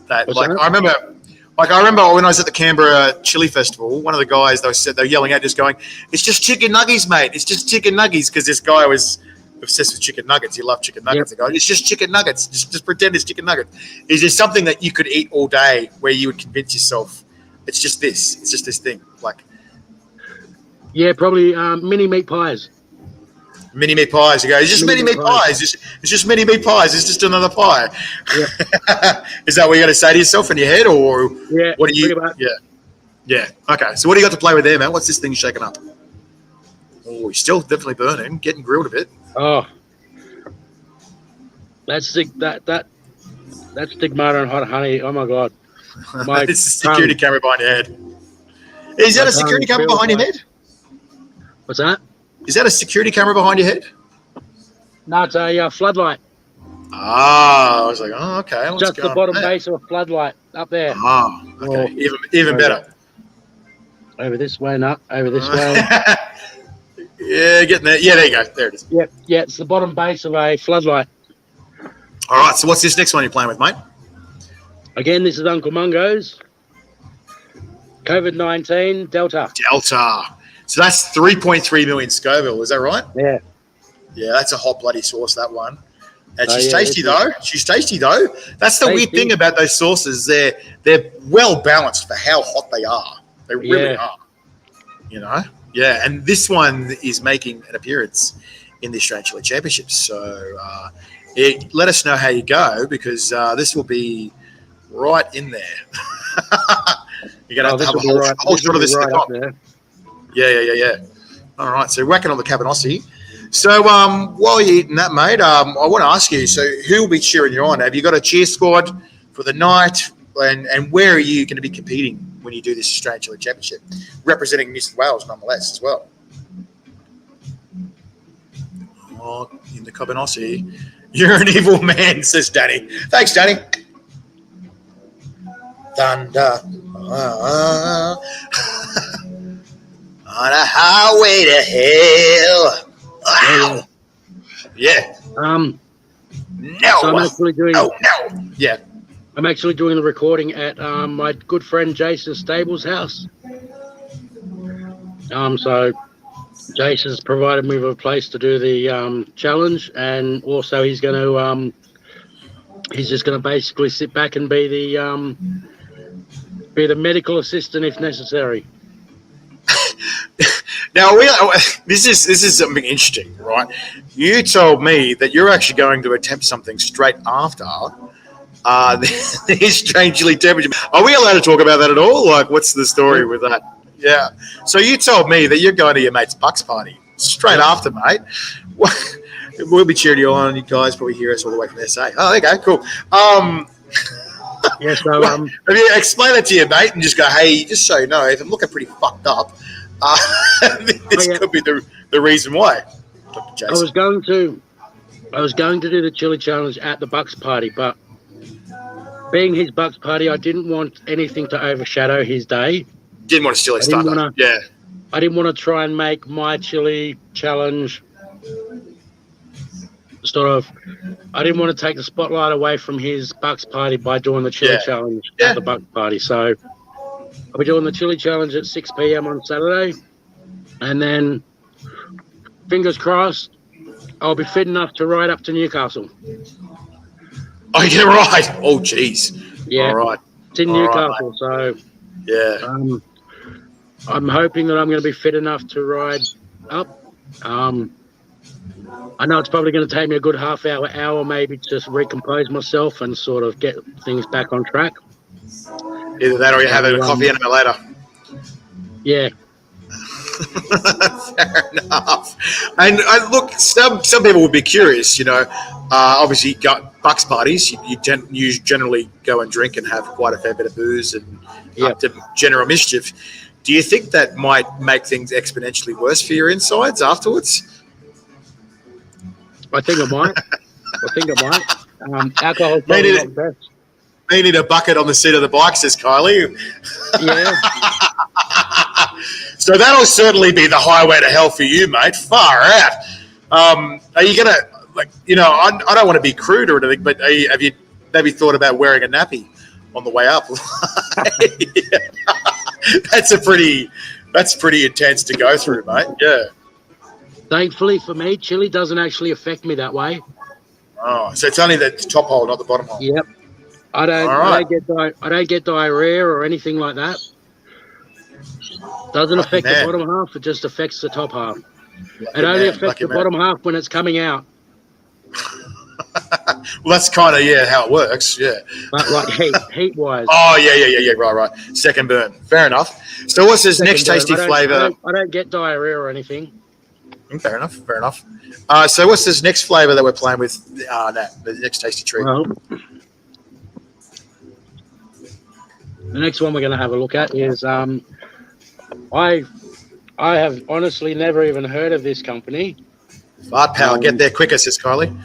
I remember when I was at the Canberra Chili Festival, one of the guys they were yelling out, just going, "It's just chicken nuggets, mate. It's just chicken nuggets," because this guy was obsessed with chicken nuggets. He loved chicken nuggets. Yep. They go, "It's just chicken nuggets. Just pretend it's chicken nuggets." Is there something that you could eat all day where you would convince yourself it's just this? It's just this thing, like. Yeah, probably mini meat pies. Mini meat pies. You go, it's just mini meat pies. It's just mini meat pies. It's just another pie. Yeah. Is that what you got to say to yourself in your head, or what do you? Yeah. Okay. So what do you got to play with there, man? What's this thing shaking up? Oh, he's still definitely burning, getting grilled a bit. Oh, that's stigmata on hot honey. Oh my god, my It's a security camera behind your head. Is that a security camera behind your head? What's that? Is that a security camera behind your head? No, it's a floodlight. Ah, I was like, oh, okay. What's Just the going bottom on there? base of a floodlight up there. Oh, okay. Even better. Over this way, not over this way. Yeah, getting there. Yeah, there you go. There it is. Yep, yeah, it's the bottom base of a floodlight. All right, so what's this next one you're playing with, mate? Again, this is Uncle Mungo's. COVID-19 Delta. Delta. So that's 3.3 million Scoville, is that right? Yeah. Yeah, that's a hot bloody sauce, that one. And she's yeah, tasty, though. She's tasty, though. That's the weird thing about those sauces. They're well balanced for how hot they are. They really are. You know? Yeah, and this one is making an appearance in the Australian Chilli Championship. So let us know how you go, because this will be right in there. You're going to have to have a whole shot of this. Right yeah. All right, so whacking on the Cabanossi. So while you're eating that, mate, I want to ask you, so who will be cheering you on? Have you got a cheer squad for the night? And where are you going to be competing when you do this Australian Chilli Championship? Representing New South Wales, nonetheless, as well. Oh, in the Cabanossi. You're an evil man, says Danny. Thanks, Danny. Thunder. On a highway to hell. Wow. Yeah. No. So I'm actually doing. No. Yeah. I'm actually doing the recording at my good friend Jason's Stable's house. So Jason's provided me with a place to do the challenge, and also he's going to he's just going to basically sit back and be the medical assistant if necessary. Now, this is something interesting, right? You told me that you're actually going to attempt something straight after the Australian Chilli Championship. Are we allowed to talk about that at all? Like, what's the story with that? Yeah. So you told me that you're going to your mate's Bucks party straight after, mate. We'll be cheering you on. You guys probably hear us all the way from SA. Oh, there you go. Cool. Yeah, so have you explain that to your mate and just go, hey, just so you know, if I'm looking pretty fucked up, this could be the reason why. Dr. I was going to do the Chilli Challenge at the Bucks party, but being his Bucks party, I didn't want anything to overshadow his day. Didn't want to steal his thunder. Yeah. I didn't want to try and make my Chilli Challenge I didn't want to take the spotlight away from his Bucks party by doing the Chilli Challenge at the Bucks party. So I'll be doing the Chilli Challenge at 6 p.m. on Saturday. And then, fingers crossed, I'll be fit enough to ride up to Newcastle. Oh, you're right. Oh, jeez. Yeah. All right. It's in Newcastle, so yeah. I'm hoping that I'm going to be fit enough to ride up. I know it's probably going to take me a good half hour maybe to recompose myself and sort of get things back on track. Either that or you're having a coffee enema later. Yeah. Fair enough. And look, some people would be curious, you know. Obviously, Bucks parties, you generally go and drink and have quite a fair bit of booze and up to general mischief. Do you think that might make things exponentially worse for your insides afterwards? I think it might. Alcohol's probably not the best. They need a bucket on the seat of the bike, says Kylie. Yeah. So that'll certainly be the highway to hell for you, mate. Far out. Are you going to, I don't want to be crude or anything, but have you maybe thought about wearing a nappy on the way up? That's pretty intense to go through, mate. Yeah. Thankfully for me, Chilli doesn't actually affect me that way. Oh, so it's only the top hole, not the bottom hole. Yep. I don't get diarrhea or anything like that. Doesn't affect the bottom half, it just affects the top half. It only affects the bottom half when it's coming out. Well, that's kind of, how it works, But like heat-wise. Oh, yeah, right. Second burn. Fair enough. So what's this next tasty flavour? I don't get diarrhea or anything. Fair enough. Fair enough. So what's this next flavour that we're playing with? The next tasty treat. Well, the next one we're going to have a look at is I have honestly never even heard of this company. Fart Power, get there quicker, says Kylie.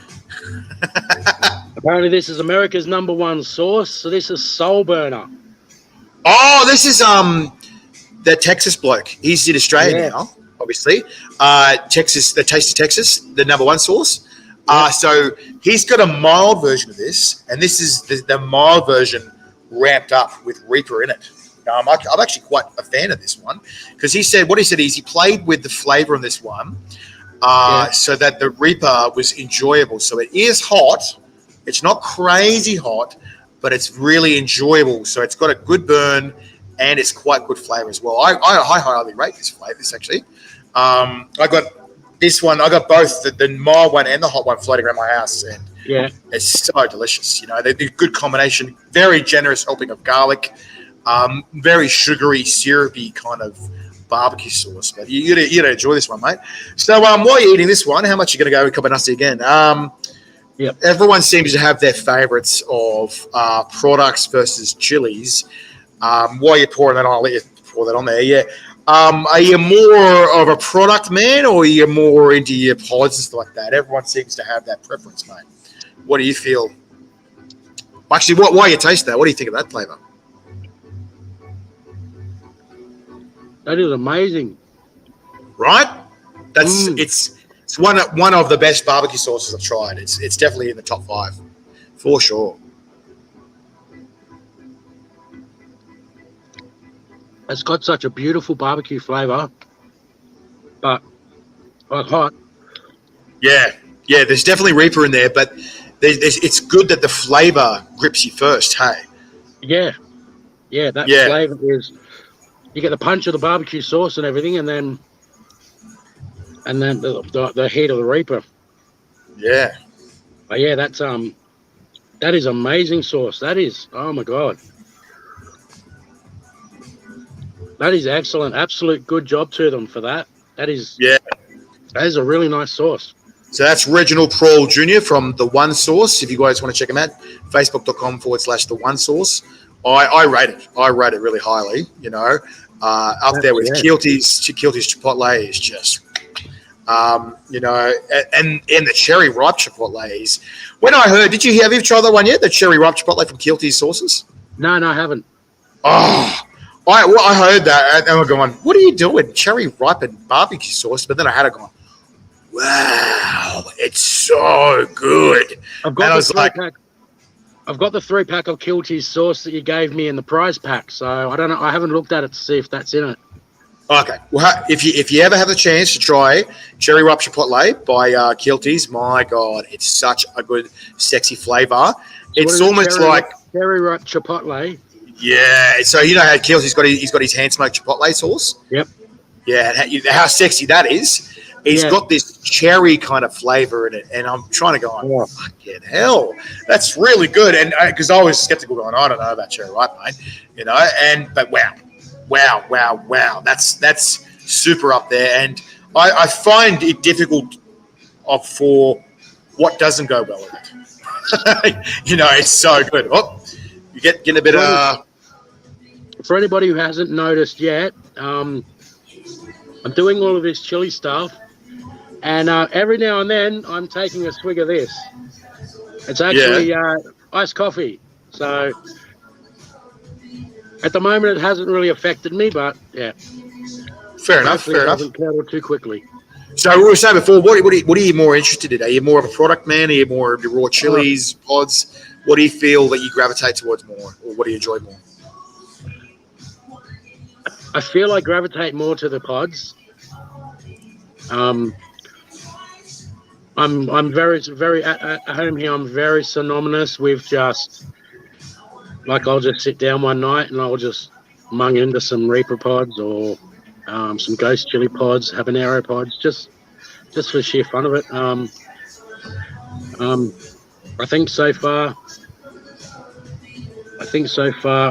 Apparently, this is America's #1 sauce. So this is Soul Burner. Oh, this is the Texas bloke. He's in Australia now, obviously. Texas, the Taste of Texas, the #1 sauce. So he's got a mild version of this, and this is the mild version ramped up with Reaper in it. I'm actually quite a fan of this one because he said he played with the flavor of this one so that the Reaper was enjoyable. So it is hot. It's not crazy hot, but it's really enjoyable. So it's got a good burn and it's quite good flavor as well. I highly rate this flavor. This actually, I got this one. I got both the mild one and the hot one floating around my house, and it's so delicious. You know, they're a good combination. Very generous helping of garlic. Very sugary, syrupy kind of barbecue sauce. But you gotta enjoy this one, mate. So while you're eating this one, how much are you gonna go with Cabanassi again? Everyone seems to have their favorites of products versus chilies. While you're pouring that on, I'll let you pour that on there. Yeah. Are you more of a product man, or are you more into your pods and stuff like that? Everyone seems to have that preference, mate. What do you feel? Actually, while you taste that, what do you think of that flavor? That is amazing. Right? It's one of the best barbecue sauces I've tried. It's definitely in the top 5 for sure. It's got such a beautiful barbecue flavor, but like hot. Yeah. There's definitely Reaper in there, but it's good that the flavor grips you first. Hey. Yeah. That flavor is. You get the punch of the barbecue sauce and everything, and then the heat of the Reaper. Yeah. But yeah, that is amazing sauce. That is, oh my God. That is excellent. Absolute good job to them for that. That is a really nice sauce. So that's Reginald Prohl Jr. from The One Sauce. If you guys want to check him out, facebook.com/The One Sauce. I rate it. I rate it really highly, you know. Up there with Kilty's Chipotle is just, you know, and the cherry ripe Chipotles. When I heard, have you tried that one yet? The cherry ripe Chipotle from Kilty's sauces? No, I haven't. Oh, I heard that and I'm going, what are you doing? Cherry ripened barbecue sauce. But then I had it going, wow, it's so good. I've got the 3-pack of Kilty's sauce that you gave me in the prize pack. So I don't know. I haven't looked at it to see if that's in it. Okay. Well, if you ever have the chance to try Cherry Ripe Chipotle by Kilty's, my God, it's such a good, sexy flavor. It's almost like Cherry Ripe Chipotle. Yeah. So you know how Kilty's got his hand smoked Chipotle sauce? Yep. Yeah. How sexy that is. It's got this cherry kind of flavor in it, and I'm trying to go on, fucking hell, that's really good. And because I was skeptical, going, I don't know about cherry ripe, mate, you know. But wow, that's super up there. And I find it difficult for what doesn't go well with it. You know, it's so good. Oh, you getting a bit of. For anybody who hasn't noticed yet, I'm doing all of this chili stuff. And every now and then, I'm taking a swig of this. It's actually iced coffee. So at the moment, it hasn't really affected me, but yeah. Fair enough. It doesn't curdle too quickly. So we were saying before, what are you more interested in? Are you more of a product man? Are you more of the raw chilies, pods? What do you feel that you gravitate towards more, or what do you enjoy more? I feel I gravitate more to the pods. I'm very at home here. I'm very synonymous with just like I'll just sit down one night and I'll just mung into some Reaper pods or some Ghost Chili pods, habanero pods, just for sheer fun of it. I think so far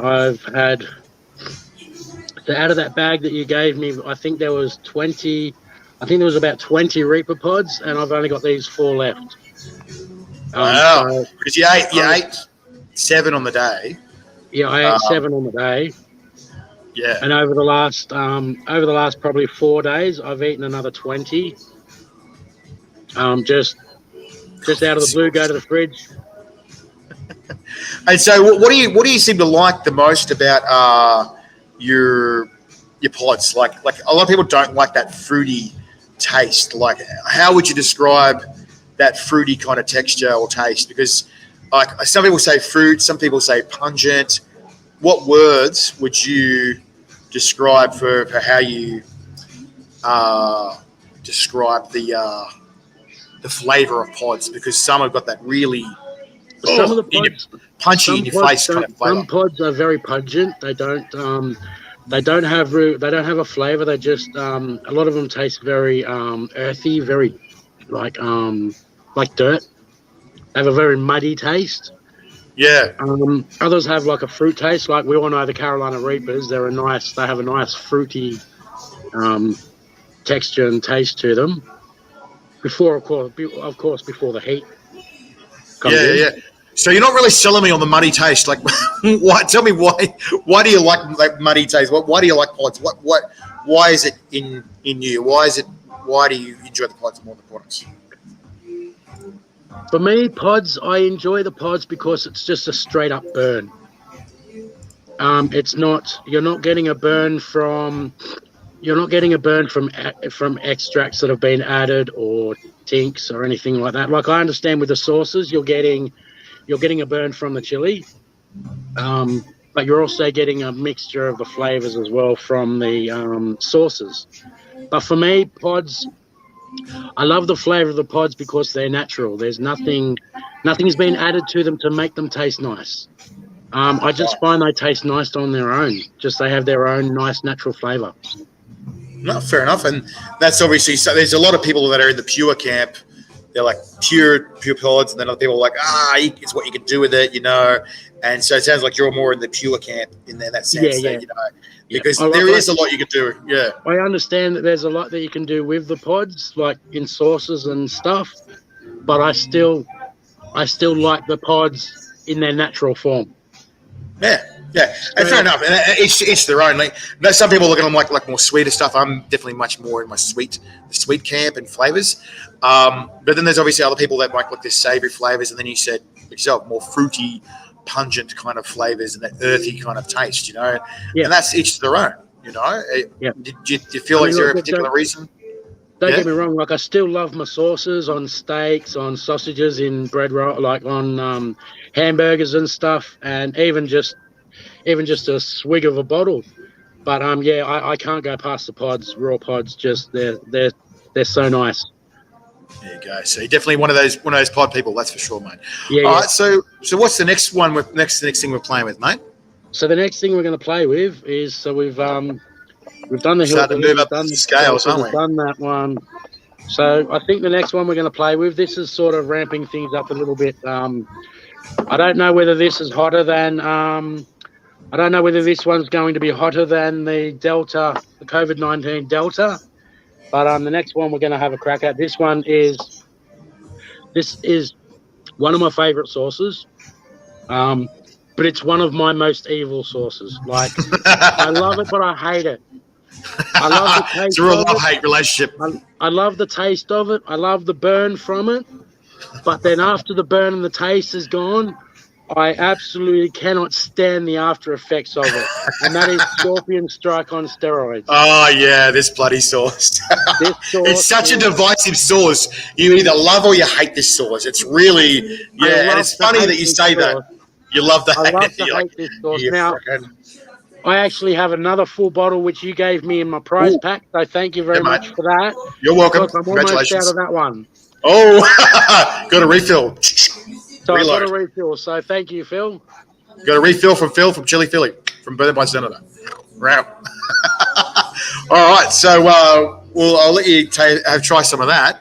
I've had out of that bag that you gave me. I think there was 20 I think there was about 20 Reaper pods, and I've only got these 4 left. Wow. Because you ate 7 on the day. Yeah, I ate 7 on the day. Yeah. And over the last probably 4 days, I've eaten another 20. Just out of the blue, go to the fridge. And so, what do you seem to like the most about your pods? Like a lot of people don't like that fruity taste. Like, how would you describe that fruity kind of texture or taste? Because like some people say fruit, some people say pungent. What words would you describe for how you describe the flavor of pods? Because some have got that really some of the pods, punchy in your face kind of flavor. Some pods are very pungent. They don't have a flavor. They just a lot of them taste very earthy, very like dirt. They have a very muddy taste. Yeah. Others have like a fruit taste. Like we all know the Carolina Reapers. They have a nice fruity texture and taste to them. Before, of course, before the heat comes in. Yeah. So you're not really selling me on the muddy taste. Like, why? Tell me why. Why do you like muddy taste? Why do you like pods? Why is it in you? Why do you enjoy the pods more than products? For me, pods, I enjoy the pods because it's just a straight up burn. You're not getting a burn from extracts that have been added or tinks or anything like that. Like I understand with the sauces, you're getting a burn from the chili, but you're also getting a mixture of the flavors as well from the sauces. But for me, pods, I love the flavor of the pods because they're natural. There's nothing's been added to them to make them taste nice. I just find they taste nice on their own. Just they have their own nice natural flavor. No, fair enough. And that's obviously, so there's a lot of people that are in the pure camp. They're like pure pods, and then other people are like, it's what you can do with it, you know. And so it sounds like you're more in the pure camp in that sense, you know, because there is a lot you can do. Yeah, I understand that there's a lot that you can do with the pods, like in sauces and stuff, but I still like the pods in their natural form. Yeah, and fair enough. And each their own. Like, some people look at them like more sweeter stuff. I'm definitely much more in my sweet camp and flavors. But then there's obviously other people that might like this savory flavors, and then you said yourself more fruity, pungent kind of flavors and that earthy kind of taste, you know. Yeah. And that's each their own, you know. Yeah. Do you feel like there a particular reason? Don't get me wrong. Like I still love my sauces on steaks, on sausages, in bread roll, like on hamburgers and stuff, and even just a swig of a bottle. But I can't go past the pods, raw pods. Just they're so nice. There you go. So you're definitely one of those pod people, that's for sure, mate. Yeah. All right. So what's the next one? Next thing we're playing with, mate? So the next thing we're going to play with is we've done the hill. Starting to move up the scales, aren't we? We've done that one. So I think the next one we're going to play with, this is sort of ramping things up a little bit. I don't know whether this is hotter than. I don't know whether this one's going to be hotter than the Delta, the COVID-19 Delta. But the next one we're going to have a crack at. This is one of my favourite sauces, but it's one of my most evil sauces. Like I love it, but I hate it. I love the taste. It's a real love-hate relationship. I love the taste of it. I love the burn from it. But then after the burn and the taste is gone, I absolutely cannot stand the after effects of it. And that is Scorpion Strike on steroids. Oh, yeah, this bloody sauce. It's such a divisive sauce. You either love or you hate this sauce. It's really, and it's funny that you say that. You love the hate this sauce. Now, I actually have another full bottle which you gave me in my prize pack, so thank you very much for that. You're welcome. I'm almost out of that one. Oh, got a refill. So I got a refill, so thank you, Phil. Got a refill from Phil from Chilli Philly, from Bird by Senator. Wow. All right, so I'll let you try some of that.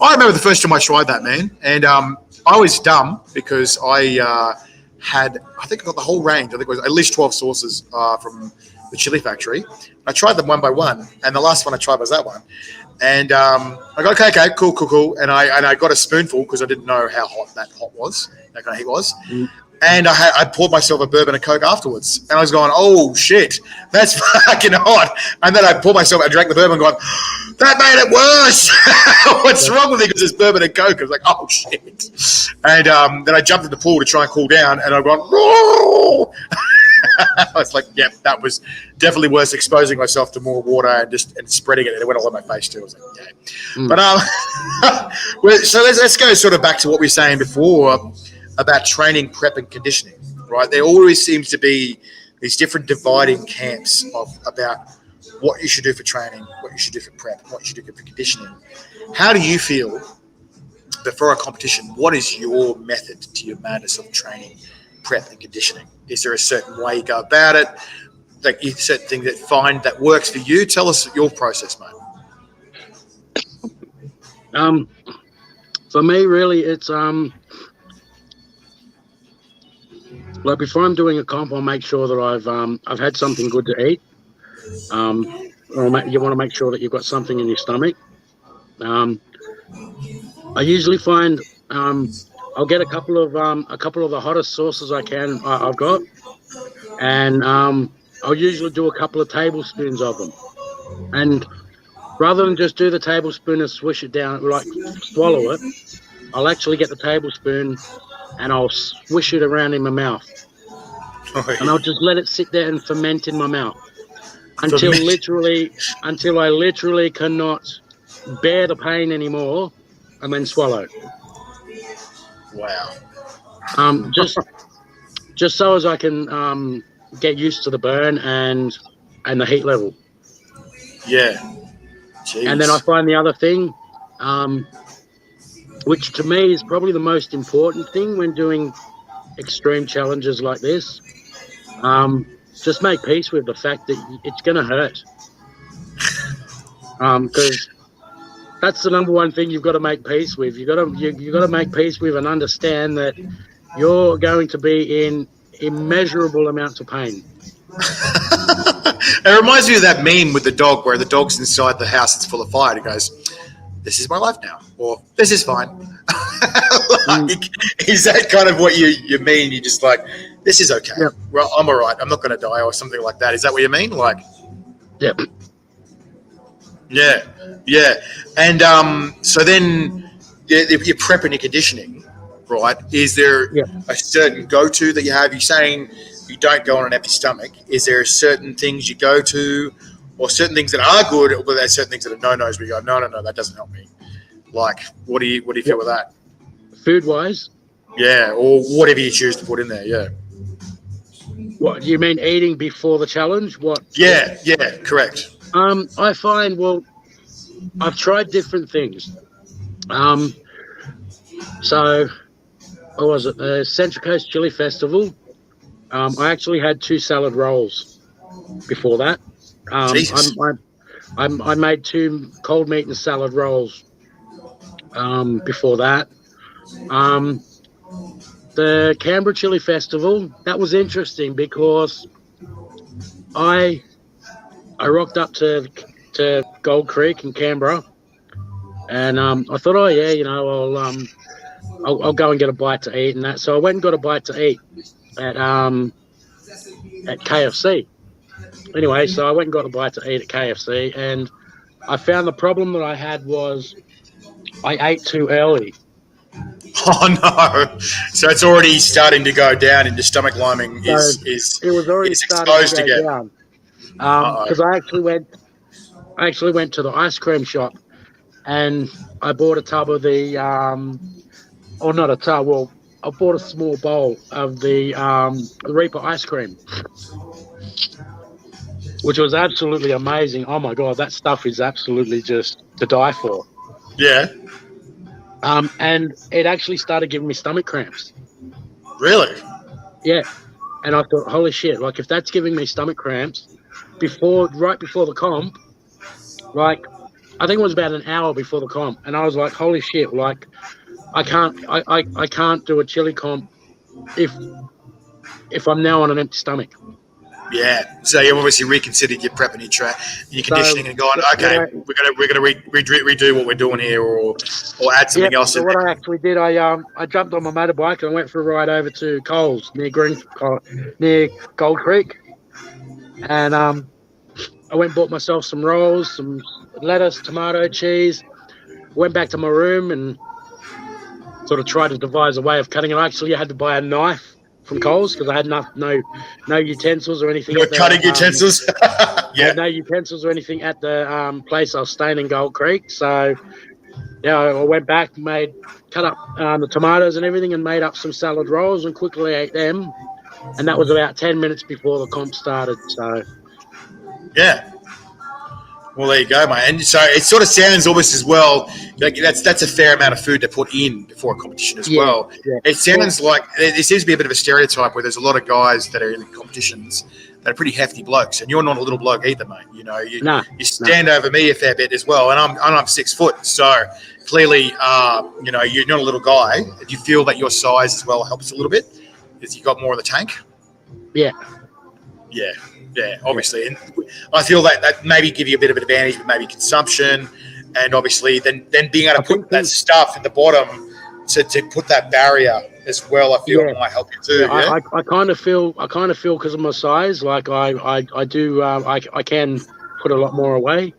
I remember the first time I tried that, man, and I was dumb because I think I got the whole range. I think it was at least 12 sauces from the chili factory. I tried them one by one, and the last one I tried was that one. And I got okay, cool. And I got a spoonful because I didn't know how hot that kind of heat was. And I poured myself a bourbon and Coke afterwards. And I was going, oh, shit, that's fucking hot. And then I poured myself, I drank the bourbon going, that made it worse. What's wrong with me? Because it's bourbon and Coke. I was like, oh, shit. And then I jumped in the pool to try and cool down. And I've gone, oh. I was like, yep, that was definitely worse, exposing myself to more water and spreading it. And it went all on my face too. I was like, yeah. But so let's go sort of back to what we were saying before about training, prep, and conditioning, right? There always seems to be these different dividing camps about what you should do for training, what you should do for prep, what you should do for conditioning. How do you feel before a competition? What is your method to your madness of training, prep, and conditioning? Is there a certain way you go about it? Like certain things that works for you? Tell us your process, mate. For me, really, it's like before I'm doing a comp, I'll make sure that I've had something good to eat. You want to make sure that you've got something in your stomach. I usually find I'll get a couple of the hottest sauces I've got, and I'll usually do a couple of tablespoons of them. And rather than just do the tablespoon and swish it down, like swallow it, I'll actually get the tablespoon and I'll swish it around in my mouth. And I'll just let it sit there and ferment in my mouth until I literally cannot bear the pain anymore, and then swallow. Wow. Just so as I can get used to the burn and the heat level. Yeah. Jeez. And then I find the other thing, which to me is probably the most important thing when doing extreme challenges like this, just make peace with the fact that it's going to hurt. Because that's the number one thing you've got to make peace with. You got to make peace with and understand that you're going to be in immeasurable amounts of pain. It reminds me of that meme with the dog where the dog's inside the house that's full of fire. It goes, this is my life now, or this is fine. Is that kind of what you mean? You're just like, this is okay. Yep. Well, I'm all right. I'm not going to die or something like that. Is that what you mean? Like, yep. Yeah. And so then you're prepping your conditioning, right? Is there a certain go-to that you have? You're saying you don't go on an empty stomach. Is there certain things you go to, or certain things that are good, or there's certain things that are no-nos where you go, no, that doesn't help me? Like, what do you feel with that? Food-wise? Yeah, or whatever you choose to put in there, yeah. What, you mean eating before the challenge? What? Yeah, correct. I find, I've tried different things. So, what was it? The Central Coast Chili Festival. I actually had 2 salad rolls before that. I made 2 cold meat and salad rolls before that. The Canberra Chili Festival, that was interesting because I rocked up to Gold Creek in Canberra, and I thought, I'll go and get a bite to eat and that. So I went and got a bite to eat at KFC. Anyway, so I went and got a bite to eat at KFC, and I found the problem that I had was I ate too early. Oh no! So it's already starting to go down into stomach lining. It was already starting to go down. Because I actually went to the ice cream shop, and I bought a tub of the or not a tub. Well, I bought a small bowl of the Reaper ice cream, which was absolutely amazing. Oh my god, that stuff is absolutely just to die for. Yeah. And it actually started giving me stomach cramps. Really? Yeah. And I thought, holy shit, like if that's giving me stomach cramps right before the comp, like I think it was about an hour before the comp, and I was like, holy shit, like I can't do a chili comp if I'm now on an empty stomach. Yeah. So you obviously reconsidered your prep and your conditioning, and gone, okay, we're gonna redo what we're doing here, or add something else. So what I actually did, I jumped on my motorbike and I went for a ride over to Coles near Gold Creek, and I went and bought myself some rolls, some lettuce, tomato, cheese. Went back to my room and sort of tried to devise a way of cutting it. Actually, I had to buy a knife from Coles because I had no utensils or anything. No cutting utensils. Yeah, no utensils or anything at the place I was staying in Gold Creek. So yeah, I went back, cut up the tomatoes and everything, and made up some salad rolls and quickly ate them. And that was about 10 minutes before the comp started. So yeah. Well, there you go, mate. And so it sort of sounds almost as well like that's a fair amount of food to put in before a competition as well. Yeah. It sounds like there seems to be a bit of a stereotype where there's a lot of guys that are in the competitions that are pretty hefty blokes, and you're not a little bloke either, mate. You know, you stand over me a fair bit as well, and I'm 6 foot, so clearly, you know, you're not a little guy. Do you feel that your size as well helps a little bit? Because you got more of the tank? Yeah. Yeah, obviously. And I feel that maybe give you a bit of an advantage with maybe consumption, and obviously then being able to put that stuff at the bottom to put that barrier as well, I feel it might help you too. Yeah, I kind of feel because of my size, like I can put a lot more away.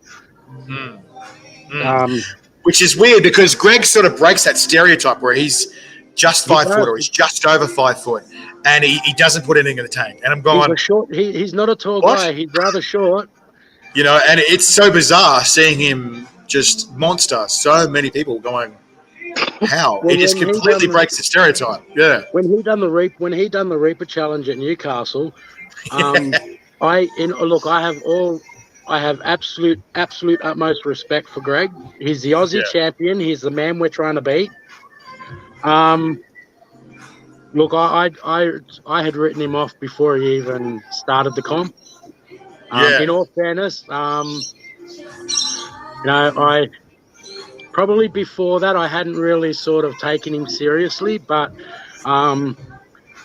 Which is weird because Greg sort of breaks that stereotype where he's just 5 foot or he's just over 5 foot, and he doesn't put anything in the tank. And I'm going, he's not a tall guy. He's rather short. You know, and it's so bizarre seeing him just monster. So many people going, how? It just completely breaks the stereotype. Yeah. When he done the Reaper challenge at Newcastle, I have absolute utmost respect for Greg. He's the Aussie champion. He's the man we're trying to beat. Look, I had written him off before he even started the comp. In all fairness, you know, I probably before that I hadn't really sort of taken him seriously, but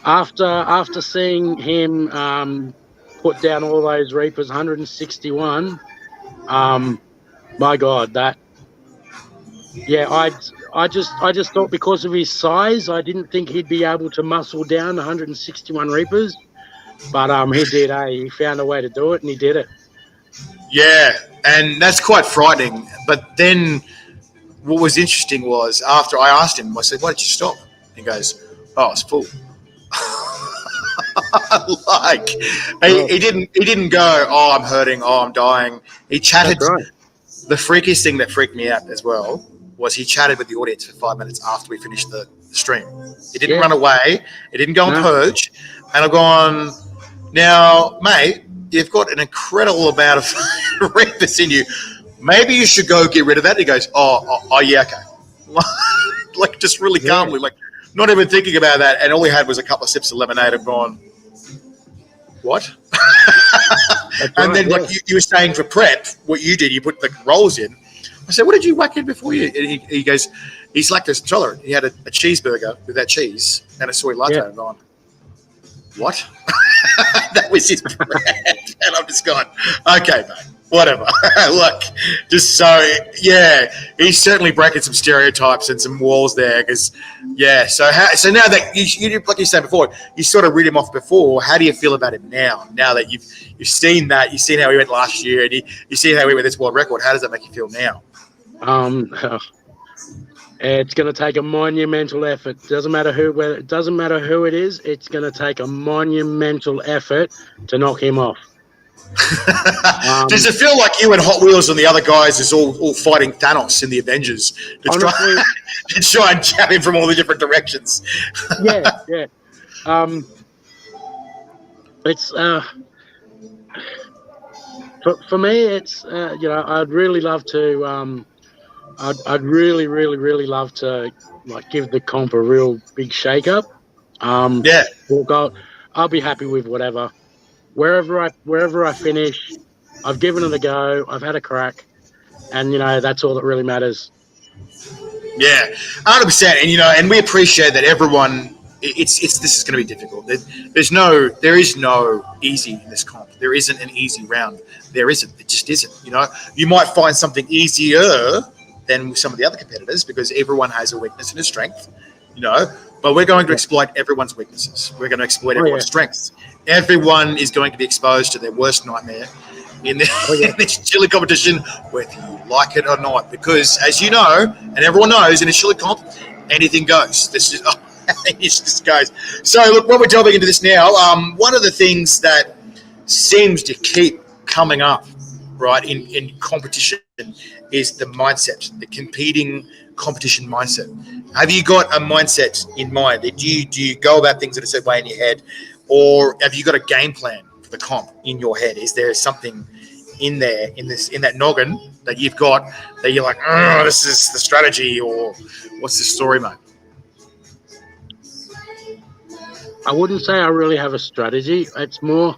after seeing him put down all those Reapers, 161, my God, I just thought because of his size, I didn't think he'd be able to muscle down 161 Reapers, but he did. He found a way to do it, and he did it. Yeah, and that's quite frightening. But then, what was interesting was after I asked him, I said, "Why did you stop?" He goes, "Oh, it's full." Like he didn't go, "Oh, I'm hurting. Oh, I'm dying." He chatted. That's right. The freakiest thing that freaked me out as well was he chatted with the audience for 5 minutes after we finished the stream. He didn't run away. He didn't go on purge. And I've gone, now, mate, you've got an incredible amount of Reapers in you. Maybe you should go get rid of that. And he goes, oh, yeah, okay. Like, just really calmly, like, not even thinking about that. And all he had was a couple of sips of lemonade. I've gone, what? And then, like you were saying for prep, what you did, you put the rolls in. I said, what did you whack in before you? And he goes, he's lactose intolerant. He had a cheeseburger with that cheese and a soy latte. Yeah. I'm going, what? That was his brand. And I'm just going, okay, mate, whatever. Look, just so, yeah, he's certainly breaking some stereotypes and some walls there. Because, yeah, so now that, you like you said before, you sort of read him off before, how do you feel about him now? Now that you've seen that, you've seen how he went last year, and you've seen how he went with this world record, how does that make you feel now? It's going to take a monumental effort. Doesn't matter who it is. It's going to take a monumental effort to knock him off. Does it feel like you and Hot Wheels and the other guys is all fighting Thanos in the Avengers to try and jab him from all the different directions? Yeah. It's for me. It's I'd really love to. I'd really, really, really love to like give the comp a real big shake-up. Look, I'll be happy with whatever. Wherever I finish, I've given it a go. I've had a crack, and that's all that really matters. Yeah, 100%. And and we appreciate that everyone this is going to be difficult. There is no easy in this comp. There isn't an easy round. There isn't. It just isn't. You might find something easier than some of the other competitors because everyone has a weakness and a strength. But we're going to exploit everyone's weaknesses. We're going to exploit everyone's strengths. Everyone is going to be exposed to their worst nightmare in this chili competition, whether you like it or not. Because, as you know, and everyone knows, in a chili comp, anything goes. It just goes. So, look, when we're delving into this now, one of the things that seems to keep coming up, right, in competition is the mindset, the competing competition mindset. Have you got a mindset in mind? Do you go about things in a certain way in your head, or have you got a game plan for the comp in your head? Is there something in there in that noggin that you've got that you're like, oh, this is the strategy, or what's the story, mate? I wouldn't say I really have a strategy. It's more,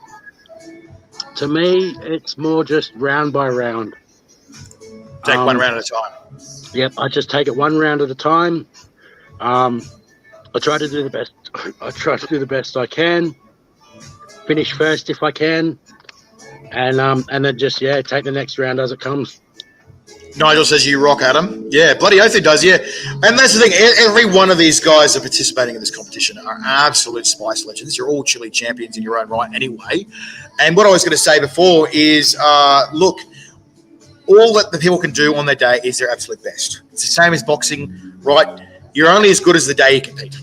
to me, it's more just round by round. Take one round at a time. Yep, I just take it one round at a time. I try to do the best. I try to do the best I can. Finish first if I can, and then just take the next round as it comes. Nigel says you rock, Adam. Yeah, bloody oath he does, yeah. And that's the thing. Every one of these guys that are participating in this competition are absolute spice legends. You're all chili champions in your own right anyway. And what I was going to say before is, look, all that the people can do on their day is their absolute best. It's the same as boxing, right? You're only as good as the day you compete.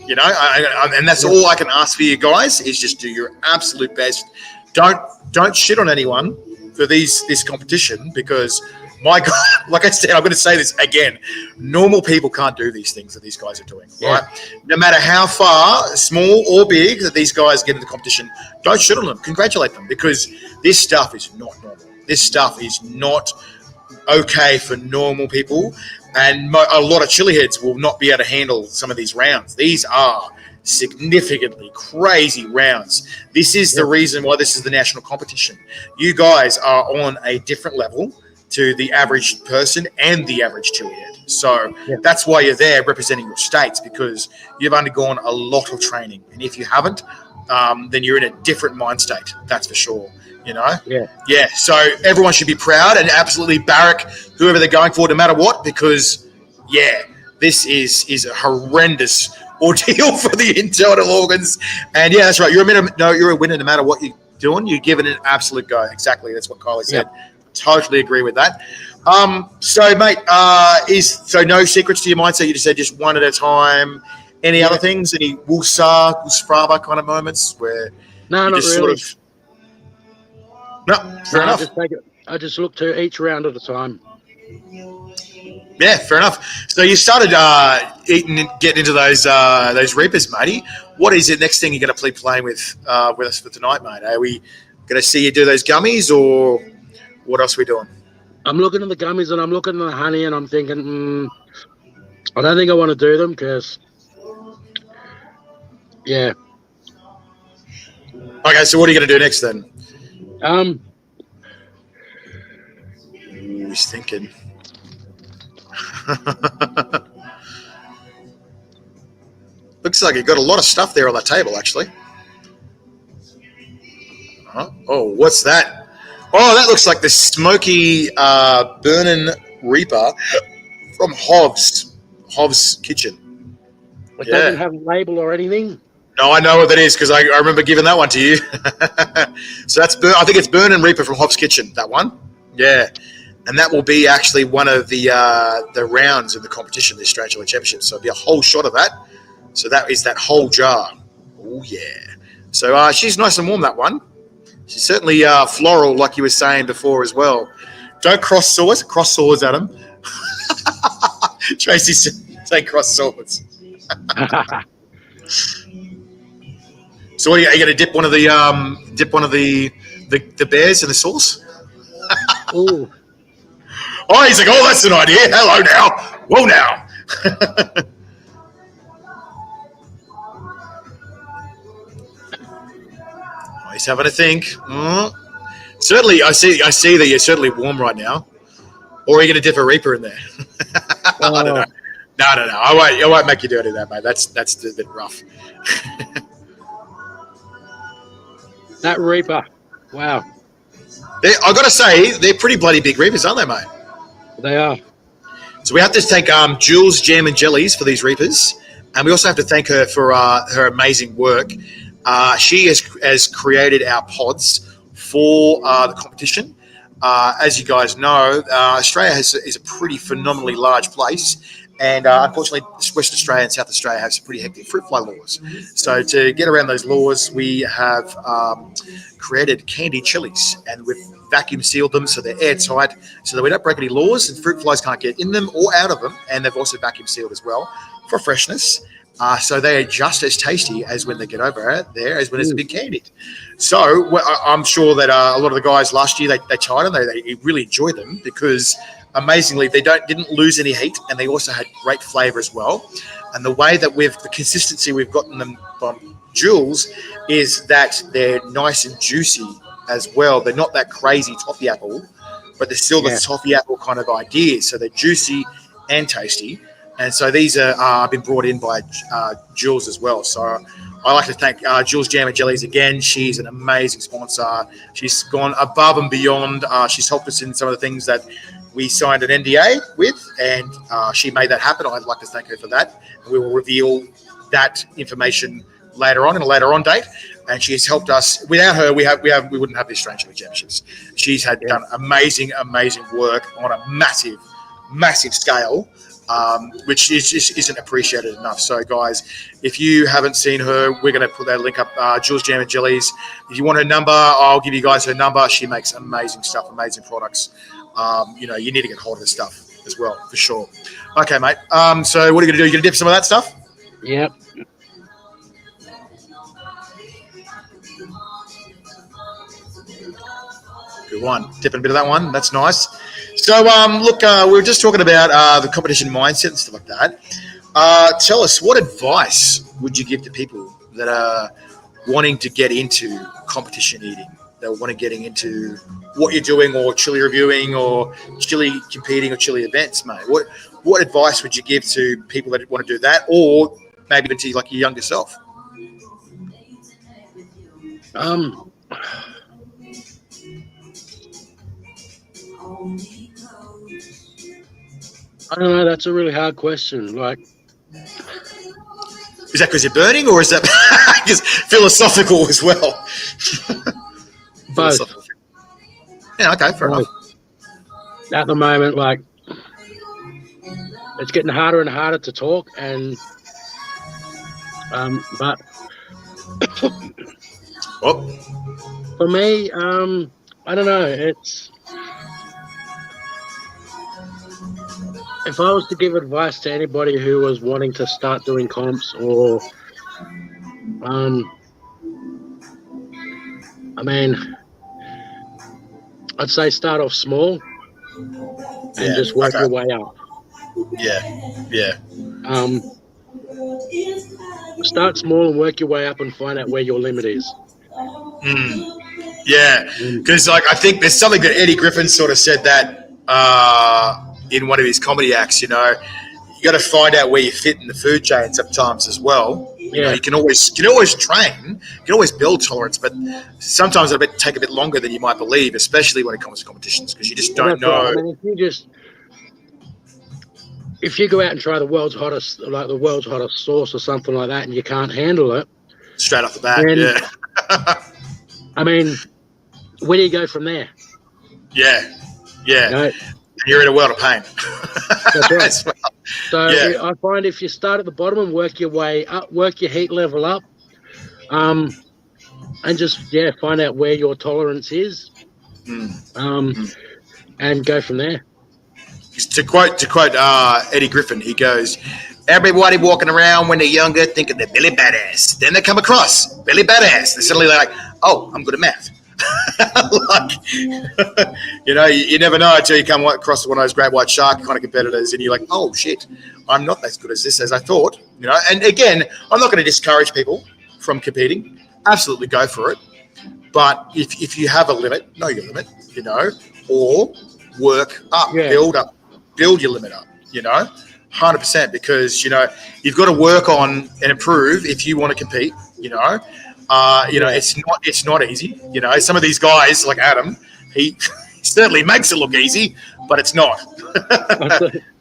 And that's all I can ask for you guys is just do your absolute best. Don't shit on anyone for this competition because, my God, like I said, I'm going to say this again. Normal people can't do these things that these guys are doing, right? No matter how far, small or big, that these guys get in the competition, don't shit on them. Congratulate them because this stuff is not normal. This stuff is not okay for normal people, and a lot of chili heads will not be able to handle some of these rounds. These are significantly crazy rounds. This is the reason why this is the national competition. You guys are on a different level to the average person and the average chili head. So that's why you're there representing your states, because you've undergone a lot of training. And if you haven't, then you're in a different mind state. That's for sure. So everyone should be proud and absolutely barrack whoever they're going for, no matter what, because this is a horrendous ordeal for the internal organs. And that's right, you're a winner no matter what you're doing. You're giving it an absolute go. Exactly, that's what Kylie said. Totally agree with that. So mate, so no secrets to your mindset? You just said just one at a time. Any other things? Any Wulsfraba kind of moments where no, not really. No, fair enough. I just look to each round at a time. Yeah, fair enough. So you started getting into those reapers, matey. What is the next thing you're going to be playing with us for tonight, mate? Are we going to see you do those gummies, or what else are we doing? I'm looking at the gummies and I'm looking at the honey and I'm thinking, I don't think I want to do them because, Okay, so what are you going to do next then? He's thinking. Looks like you've got a lot of stuff there on the table, actually. Oh, what's that? Oh, that looks like the smoky burning Reaper from Hov's Kitchen. It doesn't have a label or anything? No, I know what that is because I remember giving that one to you. So I think it's Burn and Reaper from Hov's Kitchen, that one. Yeah. And that will be actually one of the rounds of the competition, the Australian Chilli Championship. So it'll be a whole shot of that. So that is that whole jar. Oh, yeah. So she's nice and warm, that one. She's certainly floral, like you were saying before as well. Don't cross swords. Cross swords, Adam. Tracy's saying cross swords. So what are you going to dip one of the bears in the sauce? Ooh. Oh, he's like, oh, that's an idea. Hello now. Whoa now. Oh, he's having a think. Certainly, I see that you're certainly warm right now. Or are you going to dip a Reaper in there? I don't know. No. I won't make you do any of that, mate. That's a bit rough. That Reaper, wow. I got to say, they're pretty bloody big Reapers, aren't they, mate? They are. So we have to thank Jules Jam and Jellies for these Reapers, and we also have to thank her for her amazing work. She has created our pods for the competition. As you guys know, Australia is a pretty phenomenally large place. And unfortunately, Western Australia and South Australia have some pretty hectic fruit fly laws. So to get around those laws, we have created candy chilies, and we've vacuum sealed them so they're airtight, so that we don't break any laws and fruit flies can't get in them or out of them. And they've also vacuum sealed as well for freshness. So they are just as tasty as when they get over there as when it's a big candy. So I'm sure that a lot of the guys last year, they tried them. They really enjoyed them because amazingly, they didn't lose any heat, and they also had great flavour as well. And the way that the consistency we've gotten them from Jules is that they're nice and juicy as well. They're not that crazy toffee apple, but they're still the toffee apple kind of idea. So they're juicy and tasty. And so these are been brought in by Jules as well. So I like to thank Jules Jam and Jellies again. She's an amazing sponsor. She's gone above and beyond. She's helped us in some of the things that we signed an NDA with, and she made that happen. I'd like to thank her for that. And we will reveal that information later on in a later on date. And she has helped us. Without her, we wouldn't have the Australian Chilli Championships. She's done amazing work on a massive scale, which isn't appreciated enough. So, guys, if you haven't seen her, we're going to put that link up. Jules Jam and Jellies. If you want her number, I'll give you guys her number. She makes amazing stuff, amazing products. You need to get hold of this stuff as well, for sure. Okay, mate. So what are you going to do? You're going to dip some of that stuff? Yep. Good one. Dipping a bit of that one. That's nice. So, look, we were just talking about the competition mindset and stuff like that. Tell us, what advice would you give to people that are wanting to get into competition eating? They're getting into what you're doing, or chili reviewing, or chili competing, or chili events, mate. What advice would you give to people that want to do that, or maybe even to like your younger self? I don't know. That's a really hard question. Like, is that because you're burning, or is that just philosophical as well? Both. Yeah, okay, fair enough. At the moment, like, it's getting harder and harder to talk, and but for me, I don't know. It's, if I was to give advice to anybody who was wanting to start doing comps, or I mean, I'd say start off small and just work your way up. Yeah. Start small and work your way up and find out where your limit is. Yeah, because like I think there's something that Eddie Griffin sort of said that in one of his comedy acts. You got to find out where you fit in the food chain sometimes as well. You can always train, you can always build tolerance, but sometimes it'll take a bit longer than you might believe, especially when it comes to competitions, because you just don't know. Right. I mean, if you go out and try the world's hottest sauce or something like that, and you can't handle it straight off the bat, I mean, where do you go from there? Yeah. Right? You're in a world of pain. That's right. So I find if you start at the bottom and work your way up, work your heat level up, and just find out where your tolerance is, and go from there. To quote Eddie Griffin, he goes, "Everybody walking around when they're younger thinking they're Billy Badass. Then they come across Billy Badass. They're suddenly like, oh, I'm good at math." You never know until you come across one of those great white shark kind of competitors, and you're like, oh shit, I'm not as good as this as I thought. And again, I'm not going to discourage people from competing. Absolutely go for it. But if you have a limit, know your limit, or work up, build your limit up, 100%, because you've got to work on and improve if you want to compete. It's not easy. Some of these guys like Adam, he certainly makes it look easy, but it's not.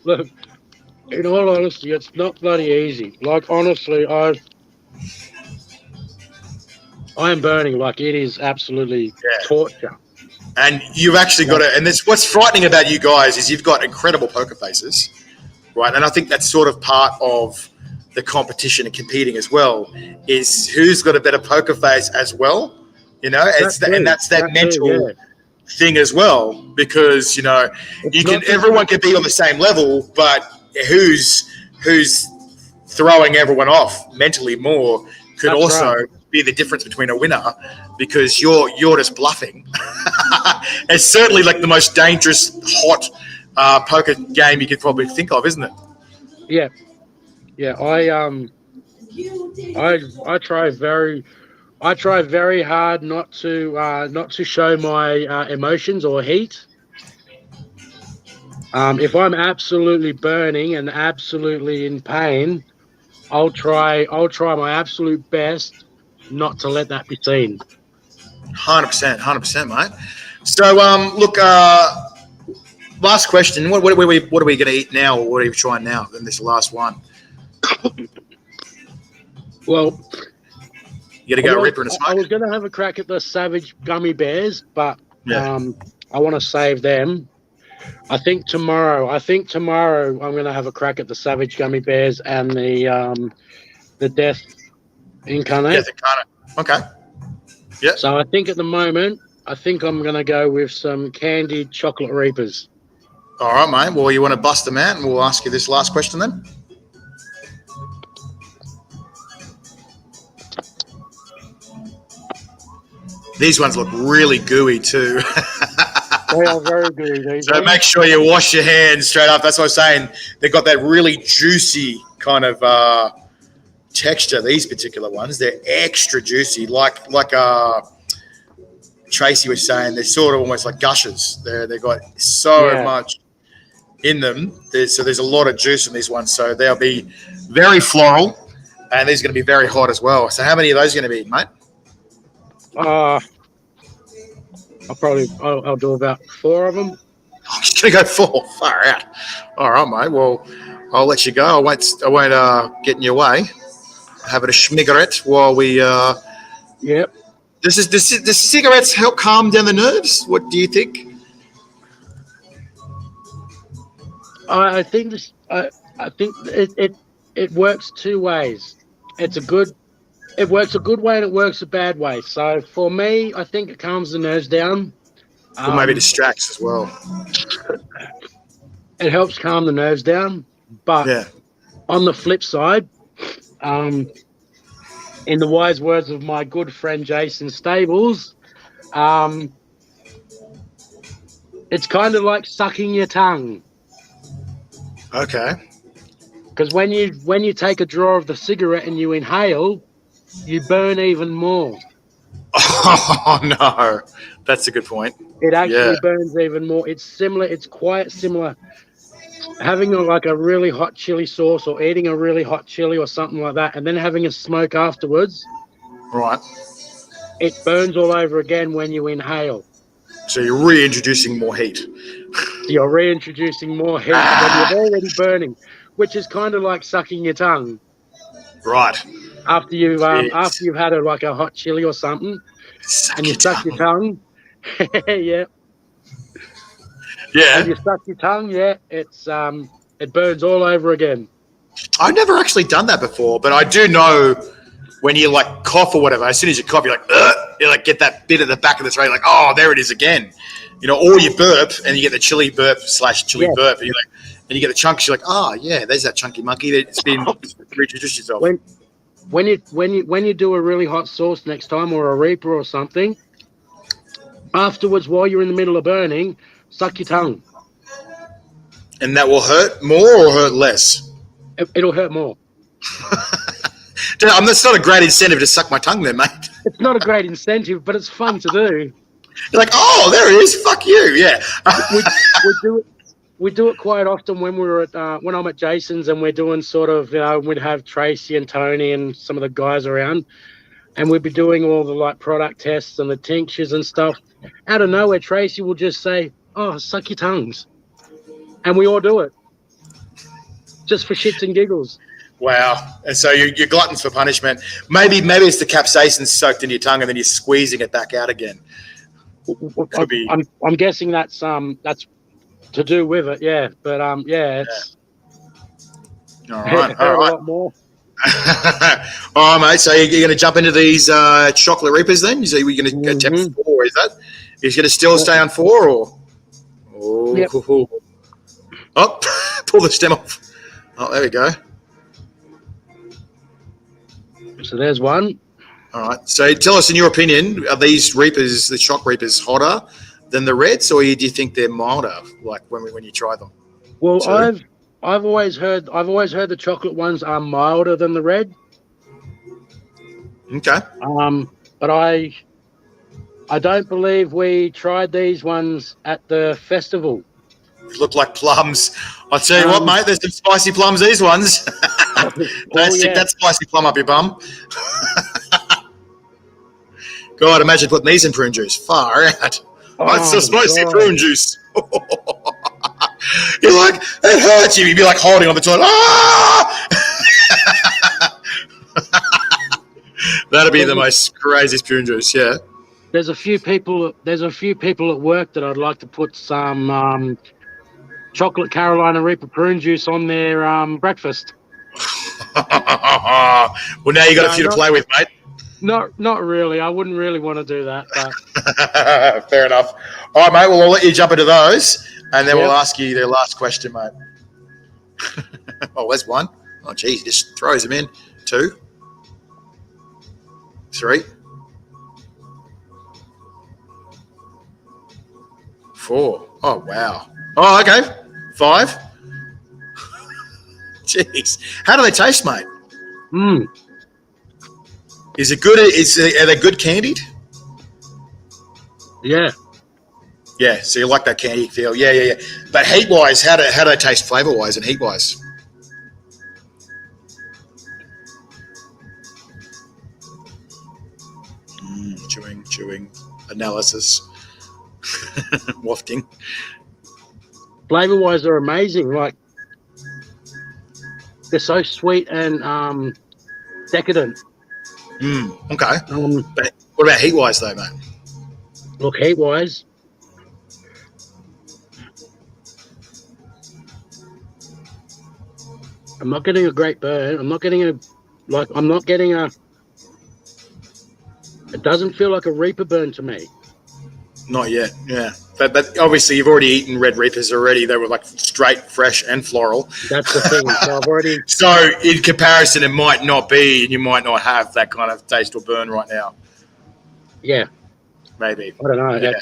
Look, in all honesty, it's not bloody easy. Like, honestly, I am burning. Like, it is absolutely torture. And you've actually got to, and what's frightening about you guys is you've got incredible poker faces, right? And I think that's sort of part of the competition and competing as well, is who's got a better poker face as well, that's that mental thing as well, because everyone can be on the same level, but who's throwing everyone off mentally more could be the difference between a winner, because you're just bluffing. It's certainly like the most dangerous hot poker game you could probably think of, isn't it? Yeah. I try very hard not to show my emotions or heat. If I'm absolutely burning and absolutely in pain, I'll try my absolute best not to let that be seen. 100%, mate. So, look, last question. What are we going to eat now, or what are you trying now in this last one? Well, you got to go Ripper and a smoke. I was going to have a crack at the Savage gummy bears, but I want to save them. I think tomorrow I'm going to have a crack at the Savage gummy bears and the Death Incarnate. Death Incarnate. Okay. Yeah. So I think at the moment, I'm going to go with some candied chocolate Reapers. All right, mate. Well, you want to bust them out, and we'll ask you this last question then. These ones look really gooey too. They are very gooey. So make sure you wash your hands straight up. That's what I'm saying. They've got that really juicy kind of texture. These particular ones, they're extra juicy, like Tracy was saying. They're sort of almost like gushers. They've got so much in them. There's a lot of juice in these ones. So they'll be very floral, and these are going to be very hot as well. So how many of those are going to be, mate? I'll do about 4 of them. I'm just going to go 4. Far out. All right, mate. Well, I'll let you go. I won't get in your way. Having a schmigarette while we. Yep. Does cigarettes help calm down the nerves? What do you think? I think it works 2 ways. It works a good way and it works a bad way. So for me, I think it calms the nerves down. Or maybe distracts as well. It helps calm the nerves down. But on the flip side, in the wise words of my good friend Jason Stables, it's kind of like sucking your tongue. Okay. Because when you take a draw of the cigarette and you inhale, you burn even more. Oh no, that's a good point. It actually burns even more. It's similar. It's quite similar. Having a really hot chili sauce or eating a really hot chili or something like that, and then having a smoke afterwards. Right. It burns all over again when you inhale. So you're reintroducing more heat. You're reintroducing more heat when you're already burning, which is kind of like sucking your tongue. Right. After you've had a hot chili or something, and you suck your tongue, yeah. And you suck your tongue, it burns all over again. I've never actually done that before, but I do know when you like cough or whatever. As soon as you cough, you're like, ugh, you like get that bit at the back of the throat, like, oh, there it is again. Or you burp and you get the chili burp / chili burp, and you get the chunks. You're like, oh yeah, there's that chunky monkey that's been reintroduced yourself. When you do a really hot sauce next time, or a Reaper or something, afterwards, while you're in the middle of burning, suck your tongue. And that will hurt more or hurt less? It'll hurt more. That's not a great incentive to suck my tongue then, mate. It's not a great incentive, but it's fun to do. You're like, oh, there it is. Fuck you. Yeah. we do it quite often when we're at when I'm at Jason's and we're doing sort of, we'd have Tracy and Tony and some of the guys around, and we'd be doing all the like product tests and the tinctures and stuff. Out of nowhere, Tracy will just say, "Oh, suck your tongues," and we all do it just for shits and giggles. Wow. And so you're gluttons for punishment. Maybe it's the capsaicin soaked in your tongue and then you're squeezing it back out again. Could be. I'm guessing that's to do with it, yeah. But it's all right. a lot more. All right, mate. So you're going to jump into these chocolate reapers then? So we're going to attempt 4, is that? Is going to still stay on 4 or? Oh, yep. Oh, pull the stem off. Oh, there we go. So there's one. All right. So tell us, in your opinion, are these reapers, the shock reapers, hotter than the reds, or do you think they're milder? Like when you try them? Well, I've always heard the chocolate ones are milder than the red. Okay. But I don't believe we tried these ones at the festival. Look like plums. I'll tell you what, mate, there's some spicy plums, these ones. Don't stick that spicy plum up your bum. God, imagine putting these in prune juice. Far out. It's so spicy prune juice. You're like, it hurts you. You'd be like holding on the toilet. Ah! That'd be the most craziest prune juice, yeah. There's a few people at work that I'd like to put some chocolate Carolina Reaper prune juice on their breakfast. Well, now you got a few to play with, mate. Not really. I wouldn't really want to do that. But fair enough. All right, mate. Well, I'll let you jump into those, and then we'll ask you their last question, mate. Oh, there's one. Oh, geez, he just throws them in. 2, 3, 4. Oh, wow. Oh, okay. 5. Jeez. How do they taste, mate? Is it good? Are they good candied? Yeah. Yeah, so you like that candy feel. Yeah. But heat-wise, how do they taste flavour-wise and heat-wise? Chewing, analysis, wafting. Flavour-wise, they're amazing. Like, they're so sweet and decadent. Okay. But what about heat-wise, though, mate? Look, heat-wise, I'm not getting a great burn. I'm not getting a. It doesn't feel like a Reaper burn to me. Not yet, yeah. But obviously you've already eaten red Reapers already. They were like straight, fresh, and floral. That's the thing. So I've already. So in comparison, it might not be, and you might not have that kind of taste or burn right now. Yeah. Maybe. I don't know. Yeah.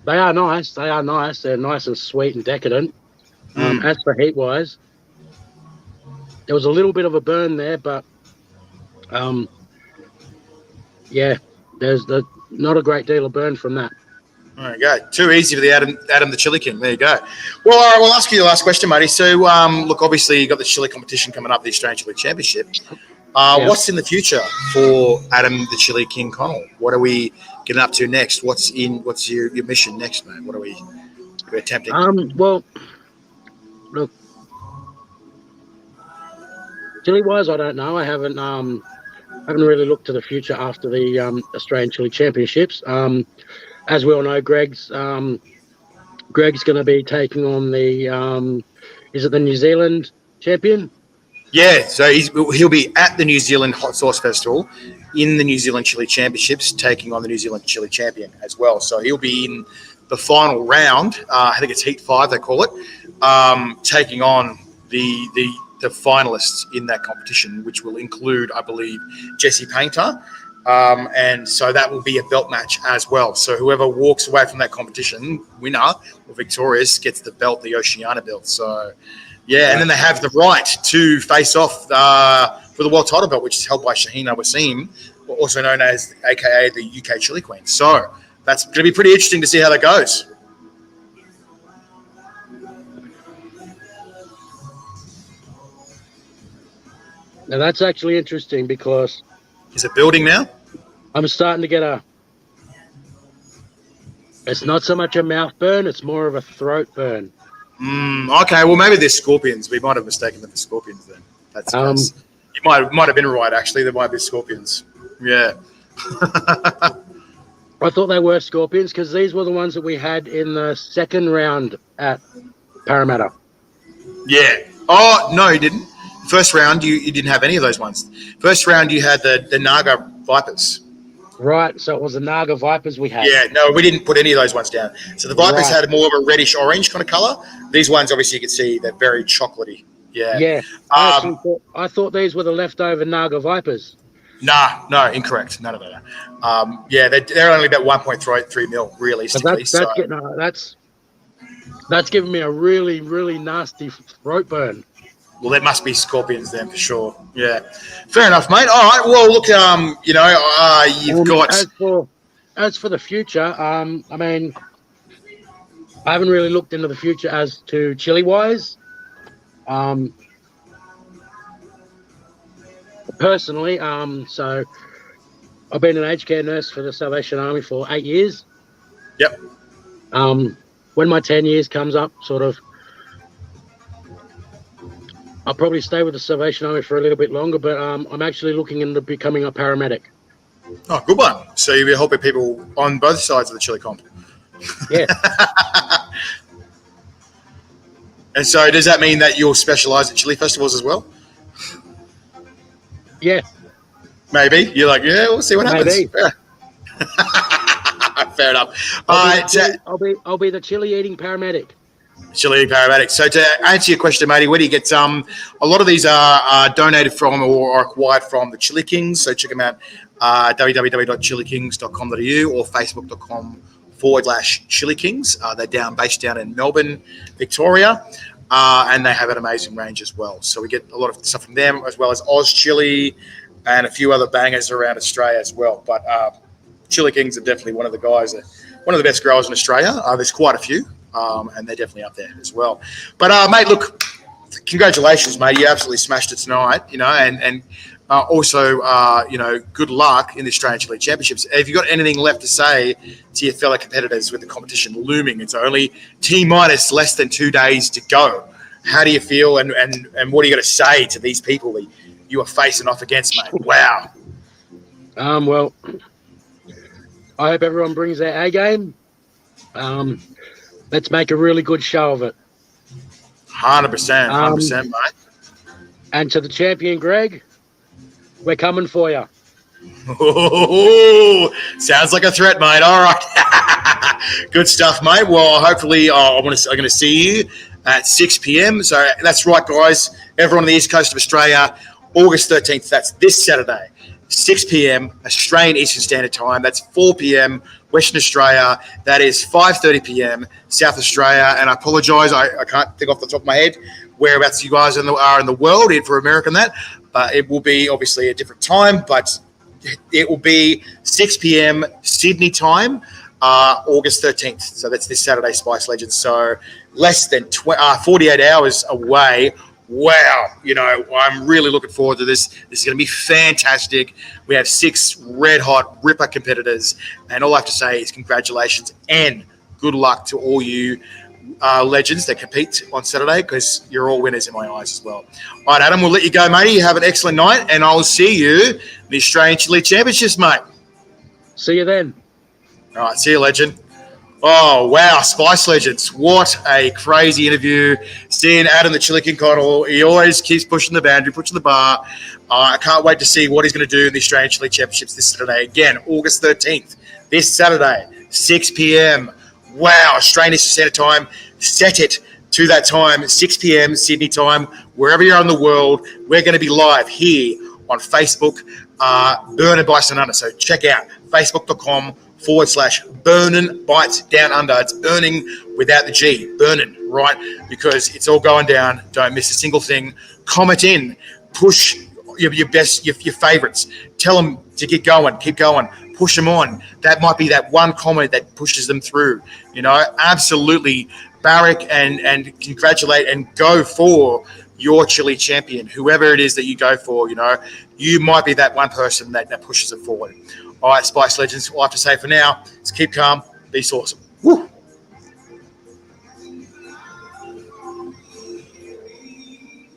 They are nice. They're nice and sweet and decadent. As for heat-wise, there was a little bit of a burn there, but there's not a great deal of burn from that. There you go. Too easy for the Adam the Chilli King. There you go. Well, all right, we'll ask you the last question, matey. So, look, obviously you've got the chili competition coming up, the Australian Chilli Championship. What's in the future for Adam the Chilli King Connell? What are we getting up to next? What's your mission next, mate? What are we attempting? Well, look, chili-wise, I don't know. I haven't really looked to the future after the Australian Chilli Championships. As we all know, Greg's going to be taking on the is it the New Zealand champion? Yeah, so he'll be at the New Zealand Hot Sauce Festival in the New Zealand Chilli Championships, taking on the New Zealand Chilli Champion as well. So he'll be in the final round. I think it's Heat 5 they call it, taking on the finalists in that competition, which will include, I believe, Jesse Painter. And so that will be a belt match as well. So whoever walks away from that competition, winner or victorious, gets the belt, the Oceania belt. So, yeah, and then they have the right to face off for the world title belt, which is held by Shahina Wasim, also known as AKA the UK Chili Queen. So that's going to be pretty interesting to see how that goes. Now that's actually interesting because Is it building now? I'm starting to get it's not so much a mouth burn, it's more of a throat burn. Okay, well, maybe they're scorpions. We might have mistaken them for scorpions then. That's the case. You might have been right, actually. There might be scorpions. Yeah. I thought they were scorpions because these were the ones that we had in the second round at Parramatta. Yeah. Oh, no, you didn't. First round, you didn't have any of those ones. First round, you had the Naga Vipers. Right, so it was the Naga Vipers we had. Yeah, no, we didn't put any of those ones down. So the Vipers Right. had more of a reddish-orange kind of colour. These ones, obviously, you can see they're very chocolatey. Yeah. Yeah. I thought these were the leftover Naga Vipers. Nah, no, incorrect. None of that. Yeah, they're only about 1.3 mil, realistically. That's giving me a really, really nasty throat burn. Well, there must be scorpions then for sure. Yeah, fair enough, mate. All right. Well, look, you've got. As for the future, I mean, I haven't really looked into the future as to chili wise. Personally, so I've been an aged care nurse for the Salvation Army for 8 years. Yep. When my 10 years comes up, sort of, I'll probably stay with the Salvation Army for a little bit longer, but I'm actually looking into becoming a paramedic. Oh, good one. So you'll be helping people on both sides of the chili comp. Yeah. And so does that mean that you'll specialise at chili festivals as well? Yeah. Maybe. You're like, yeah, we'll see what happens. Maybe. Yeah. Fair enough. I'll be the chili eating paramedic. Chilli paramedic. So to answer your question, matey, where do you get some? A lot of these are donated from or are acquired from the Chilli Kings. So check them out, www.chillikings.com.au or facebook.com/Chilli Kings. They're based down in Melbourne, Victoria, and they have an amazing range as well. So we get a lot of stuff from them, as well as Oz Chili and a few other bangers around Australia as well. But Chilli Kings are definitely one of the guys, one of the best growers in Australia. There's quite a few. And they're definitely up there as well. But, mate, look, congratulations, mate. You absolutely smashed it tonight, and also, good luck in the Australian Chilli Championships. Have you got anything left to say to your fellow competitors with the competition looming? It's only T-minus less than 2 days to go. How do you feel, and what are you going to say to these people that you are facing off against, mate? Wow. Well, I hope everyone brings their A game. Let's make a really good show of it. 100%, mate. And to the champion, Greg, we're coming for you. Ooh, sounds like a threat, mate. All right. Good stuff, mate. Well, hopefully I'm going to see you at 6 p.m. So that's right, guys. Everyone on the east coast of Australia, August 13th, that's this Saturday, 6 p.m. Australian Eastern Standard Time. That's 4 p.m. Western Australia. That is 5:30 p.m. South Australia. And I apologise, I can't think off the top of my head whereabouts you guys are in the world for America and that. But it will be obviously a different time. But it will be 6 p.m. Sydney time, August 13th. So that's this Saturday, Spice Legends. So less than 48 hours away. Wow, I'm really looking forward to this. This is going to be fantastic. We have 6 red-hot ripper competitors, and all I have to say is congratulations and good luck to all you legends that compete on Saturday, because you're all winners in my eyes as well. All right, Adam, we'll let you go, matey. You have an excellent night, and I'll see you in the Australian Chilli Championships, mate. See you then. All right, see you, legend. Oh, wow, Spice Legends. What a crazy interview. Seeing Adam, the Chilli King Connell, he always keeps pushing the boundary, pushing the bar. I can't wait to see what he's going to do in the Australian Chilli Championships this Saturday. Again, August 13th, this Saturday, 6 p.m. Wow, Australian Eastern Standard Time. Set it to that time, 6 p.m. Sydney time. Wherever you're in the world, we're going to be live here on Facebook, Burning Bison Under. So check out facebook.com/Burning Bites Down Under. It's burning without the G, burning, right? Because it's all going down. Don't miss a single thing. Comment in, push your best, your favorites. Tell them to get going, keep going, push them on. That might be that one comment that pushes them through. Absolutely barrack and congratulate and go for your chili champion, whoever it is that you go for. You know, you might be that one person that pushes it forward. All right, Spice Legends, all I have to say for now is keep calm, be awesome. Woo!